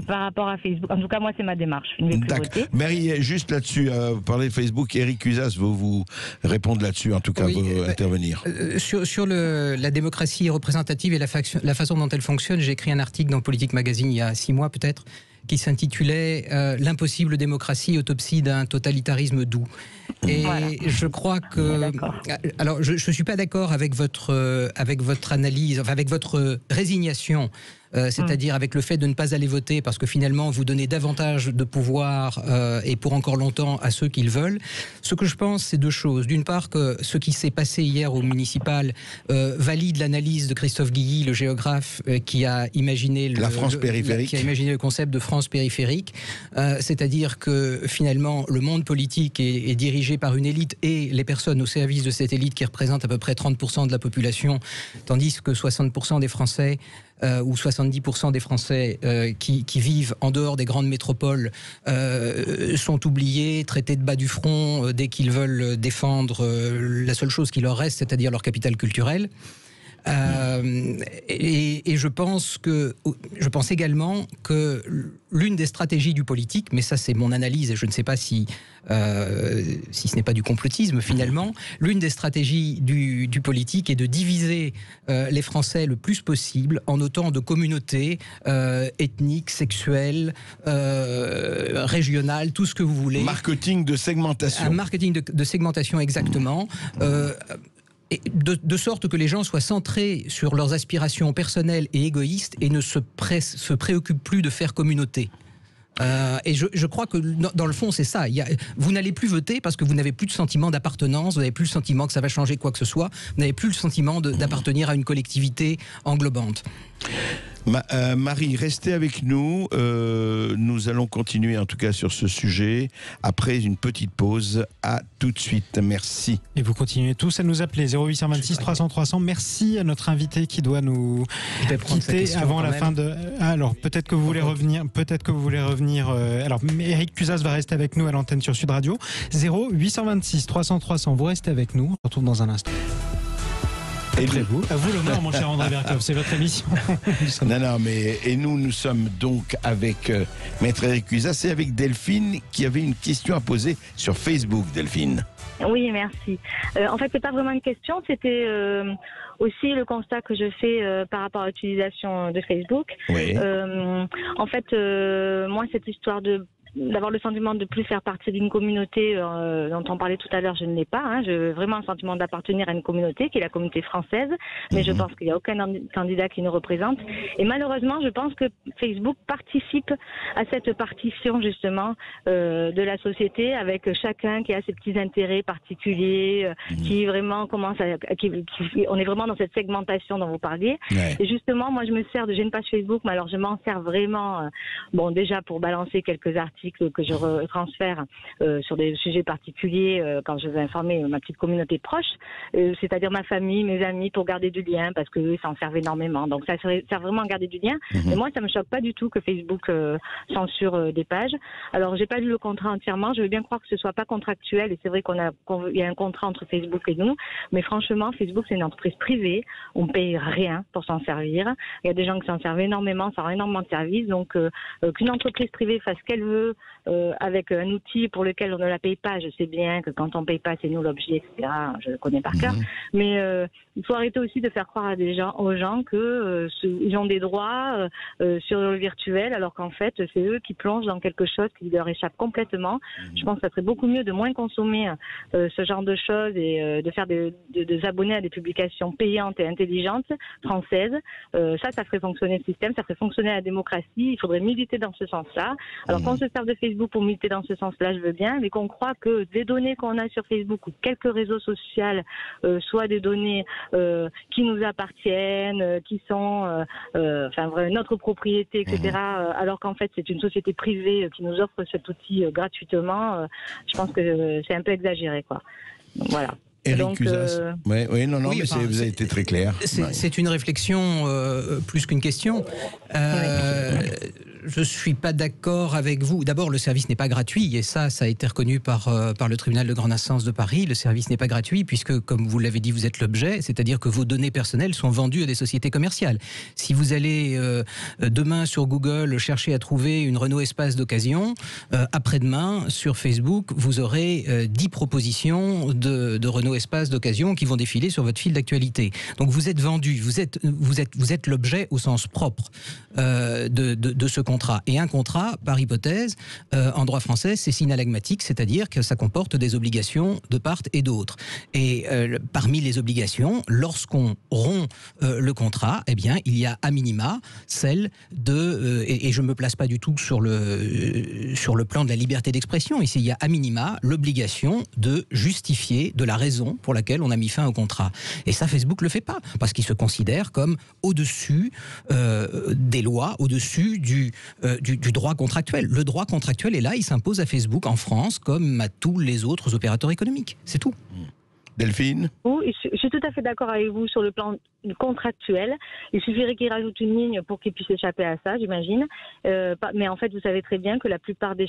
par rapport à Facebook, en tout cas, moi, c'est ma démarche. Je ne vais plus voter.
Marie, juste là-dessus, vous parlez de Facebook, Éric Cusas veut vous répondre là-dessus, en tout cas, intervenir.
Sur la démocratie représentative et la façon dont elle fonctionne, j'ai écrit un article dans Politique Magazine il y a 6 mois peut-être, qui s'intitulait L'impossible démocratie, autopsie d'un totalitarisme doux. Et je crois que... Alors, je ne suis pas d'accord avec votre analyse, enfin, avec votre résignation, c'est-à-dire avec le fait de ne pas aller voter parce que finalement vous donnez davantage de pouvoir et pour encore longtemps à ceux qui le veulent. Ce que je pense, c'est deux choses. D'une part, que ce qui s'est passé hier au municipal valide l'analyse de Christophe Guilly, le géographe qui a imaginé
la France périphérique,
qui a imaginé le concept de France périphérique, c'est-à-dire que finalement le monde politique est dirigé par une élite et les personnes au service de cette élite qui représentent à peu près 30% de la population, tandis que 60% des Français ou 70% des Français qui vivent en dehors des grandes métropoles sont oubliés, traités de bas du front dès qu'ils veulent défendre la seule chose qui leur reste, c'est-à-dire leur capital culturel. Et je pense également que l'une des stratégies du politique, mais ça c'est mon analyse et je ne sais pas si ce n'est pas du complotisme finalement, l'une des stratégies du politique est de diviser les Français le plus possible en autant de communautés ethniques, sexuelles, régionales, tout ce que vous voulez.
Marketing de segmentation.
Un marketing de segmentation, exactement. Et de sorte que les gens soient centrés sur leurs aspirations personnelles et égoïstes et ne se préoccupent plus de faire communauté. Et je crois que dans le fond c'est ça. Vous n'allez plus voter parce que vous n'avez plus de sentiment d'appartenance, vous n'avez plus le sentiment que ça va changer quoi que ce soit, vous n'avez plus le sentiment d'appartenir à une collectivité englobante.
Marie, restez avec nous. Nous allons continuer en tout cas sur ce sujet après une petite pause. À tout de suite. Merci.
Et vous continuez tous à nous appeler 0826 300 300. Merci à notre invité qui doit nous quitter avant la fin de. Alors peut-être que vous voulez revenir. Alors Eric Cusas va rester avec nous à l'antenne sur Sud Radio. 0826 300 300. Vous restez avec nous. On se retrouve dans un instant. À vous l'honneur, mon cher André Berkoff, c'est votre émission.
Et nous sommes donc avec Maître Eric Cusas et avec Delphine qui avait une question à poser sur Facebook. Delphine.
Oui, merci. En fait, c'est pas vraiment une question, c'était aussi le constat que je fais par rapport à l'utilisation de Facebook. Oui. En fait, moi, cette histoire d'avoir le sentiment de plus faire partie d'une communauté dont on parlait tout à l'heure, je ne l'ai pas. Hein. J'ai vraiment un sentiment d'appartenir à une communauté qui est la communauté française, mais je pense qu'il n'y a aucun candidat qui nous représente. Et malheureusement, je pense que Facebook participe à cette partition justement de la société, avec chacun qui a ses petits intérêts particuliers, qui vraiment commence on est vraiment dans cette segmentation dont vous parliez. Ouais. Et justement, moi, j'ai une page Facebook, mais alors je m'en sers vraiment, déjà pour balancer quelques articles que je transfère sur des sujets particuliers quand je veux informer ma petite communauté proche, c'est-à-dire ma famille, mes amis, pour garder du lien, parce qu'eux s'en servent énormément. Donc ça sert vraiment à garder du lien. Et moi, ça me choque pas du tout que Facebook censure des pages. Alors, j'ai pas lu le contrat entièrement. Je veux bien croire que ce soit pas contractuel, et c'est vrai qu'il y a un contrat entre Facebook et nous. Mais franchement, Facebook, c'est une entreprise privée. On paye rien pour s'en servir. Il y a des gens qui s'en servent énormément, ça rend énormément de services. Donc, qu'une entreprise privée fasse ce qu'elle veut avec un outil pour lequel on ne la paye pas. Je sais bien que quand on ne paye pas, c'est nous l'objet, etc. Je le connais par cœur. Mais il faut arrêter aussi de faire croire aux gens qu'ils ont des droits sur le virtuel, alors qu'en fait, c'est eux qui plongent dans quelque chose qui leur échappe complètement. Je pense que ça serait beaucoup mieux de moins consommer ce genre de choses et de faire de s'abonner à des publications payantes et intelligentes françaises. Ça ferait fonctionner le système, ça ferait fonctionner la démocratie. Il faudrait militer dans ce sens-là. Alors qu'on se sert de Facebook pour militer dans ce sens-là, je veux bien, mais qu'on croit que des données qu'on a sur Facebook ou quelques réseaux sociaux soient des données qui nous appartiennent, qui sont notre propriété, etc. Alors qu'en fait, c'est une société privée qui nous offre cet outil gratuitement. Je pense que c'est un peu exagéré, quoi. Voilà.
Eric Cusas. Mais vous avez été très clair.
C'est une réflexion plus qu'une question. Je ne suis pas d'accord avec vous. D'abord, le service n'est pas gratuit, et ça a été reconnu par le tribunal de grande instance de Paris. Le service n'est pas gratuit puisque, comme vous l'avez dit, vous êtes l'objet, c'est-à-dire que vos données personnelles sont vendues à des sociétés commerciales. Si vous allez demain sur Google chercher à trouver une Renault Espace d'occasion, après-demain, sur Facebook, vous aurez 10 propositions de Renault Espace d'occasion qui vont défiler sur votre fil d'actualité. Donc vous êtes vendu, vous êtes l'objet au sens propre de ce contrat. Et un contrat, par hypothèse, en droit français, c'est synalagmatique, c'est-à-dire que ça comporte des obligations de part et d'autre. Et parmi les obligations, lorsqu'on rompt le contrat, eh bien, il y a à minima celle de... et je ne me place pas du tout sur le plan de la liberté d'expression. Ici, il y a à minima l'obligation de justifier de la raison pour laquelle on a mis fin au contrat. Et ça, Facebook ne le fait pas, parce qu'il se considère comme au-dessus des lois, au-dessus du droit contractuel. Le droit contractuel est là, il s'impose à Facebook en France comme à tous les autres opérateurs économiques. C'est tout.
Delphine ?
Oui, je suis tout à fait d'accord avec vous sur le plan contractuel. Il suffirait qu'il rajoute une ligne pour qu'il puisse échapper à ça, j'imagine. Mais en fait, vous savez très bien que la plupart du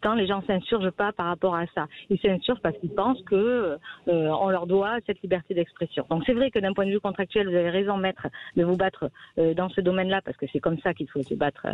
temps, les gens ne s'insurgent pas par rapport à ça. Ils s'insurgent parce qu'ils pensent qu'on leur doit cette liberté d'expression. Donc c'est vrai que d'un point de vue contractuel, vous avez raison, maître, de vous battre dans ce domaine-là, parce que c'est comme ça qu'il faut se battre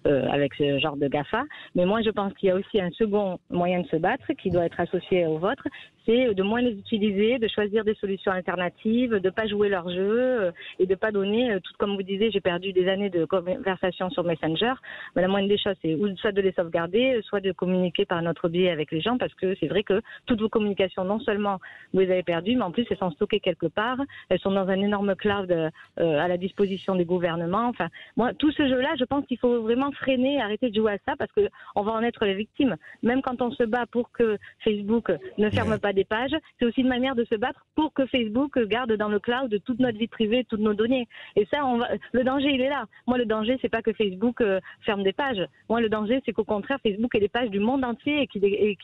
avec ce genre de GAFA. Mais moi, je pense qu'il y a aussi un second moyen de se battre qui doit être associé au vôtre, c'est de moins les utiliser, de choisir des solutions alternatives, de ne pas jouer leur jeu et de ne pas donner, tout comme vous disiez, j'ai perdu des années de conversation sur Messenger, mais la moindre des choses, c'est soit de les sauvegarder, soit de communiquer par notre biais avec les gens, parce que c'est vrai que toutes vos communications, non seulement vous les avez perdues, mais en plus elles sont stockées quelque part, elles sont dans un énorme cloud à la disposition des gouvernements. Enfin, moi, tout ce jeu-là, je pense qu'il faut vraiment freiner, arrêter de jouer à ça, parce qu'on va en être les victimes. Même quand on se bat pour que Facebook ne ferme pas des pages, c'est aussi une manière contraire de se battre pour que Facebook garde dans le cloud toute notre vie privée, toutes nos données. Et ça, le danger, il est là. Moi, le danger, c'est pas que Facebook ferme des pages. Moi, le danger, c'est qu'au contraire, Facebook ait des pages du monde entier et qu'il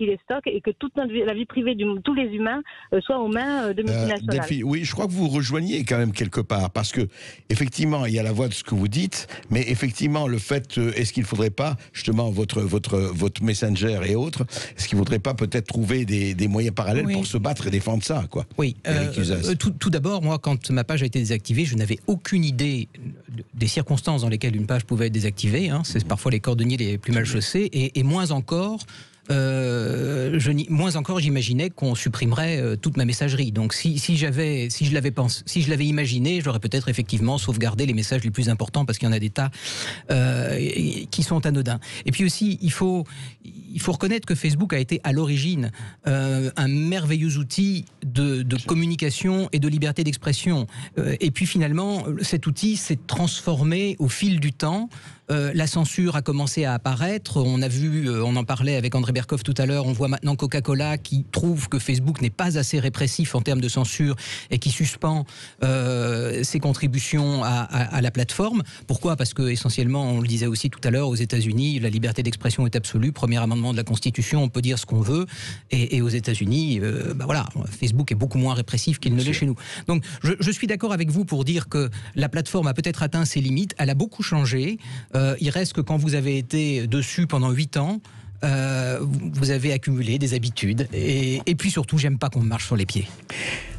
les stocke et que toute la vie privée de tous les humains soit aux mains de multinationales.
Delphine, oui, je crois que vous rejoignez quand même quelque part, parce que effectivement, il y a la voix de ce que vous dites, mais effectivement, le fait, est-ce qu'il ne faudrait pas, justement, votre Messenger et autres, est-ce qu'il ne faudrait pas peut-être trouver des moyens parallèles pour se battre et défendre ça, quoi?
Oui. Tout d'abord, moi, quand ma page a été désactivée, je n'avais aucune idée des circonstances dans lesquelles une page pouvait être désactivée. Hein. C'est parfois les cordonniers les plus mal chaussés, et moins encore, j'imaginais qu'on supprimerait toute ma messagerie. Donc si je l'avais imaginé, j'aurais peut-être effectivement sauvegardé les messages les plus importants, parce qu'il y en a des tas qui sont anodins. Et puis aussi, il faut reconnaître que Facebook a été à l'origine un merveilleux outil de communication et de liberté d'expression. Et puis finalement, cet outil s'est transformé au fil du temps. La censure a commencé à apparaître. On a vu, on en parlait avec André Berkoff tout à l'heure, on voit maintenant Coca-Cola qui trouve que Facebook n'est pas assez répressif en termes de censure et qui suspend ses contributions à la plateforme. Pourquoi ? Parce que essentiellement, on le disait aussi tout à l'heure, aux États-Unis, la liberté d'expression est absolue. Premier amendement de la Constitution, on peut dire ce qu'on veut. Et aux États-Unis, voilà, Facebook est beaucoup moins répressif qu'il ne l'est chez nous. Donc, je suis d'accord avec vous pour dire que la plateforme a peut-être atteint ses limites. Elle a beaucoup changé. Il reste que quand vous avez été dessus pendant 8 ans, vous avez accumulé des habitudes. Et puis surtout, j'aime pas qu'on me marche sur les pieds.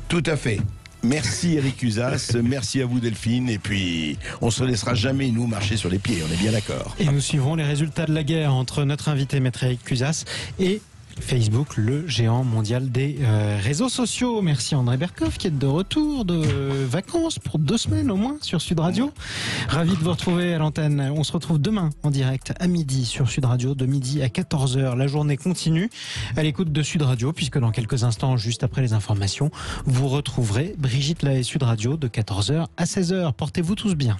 Tout à fait. Merci Eric Cusas, merci à vous Delphine, et puis on se laissera jamais nous marcher sur les pieds, on est bien d'accord.
Et nous suivrons les résultats de la guerre entre notre invité maître Eric Cusas et Facebook, le géant mondial des réseaux sociaux. Merci André Berkoff qui est de retour de vacances pour 2 semaines au moins sur Sud Radio. Ravi de vous retrouver à l'antenne. On se retrouve demain en direct à midi sur Sud Radio, de midi à 14h. La journée continue à l'écoute de Sud Radio, puisque dans quelques instants, juste après les informations, vous retrouverez Brigitte Lahaye Sud Radio de 14h à 16h. Portez-vous tous bien.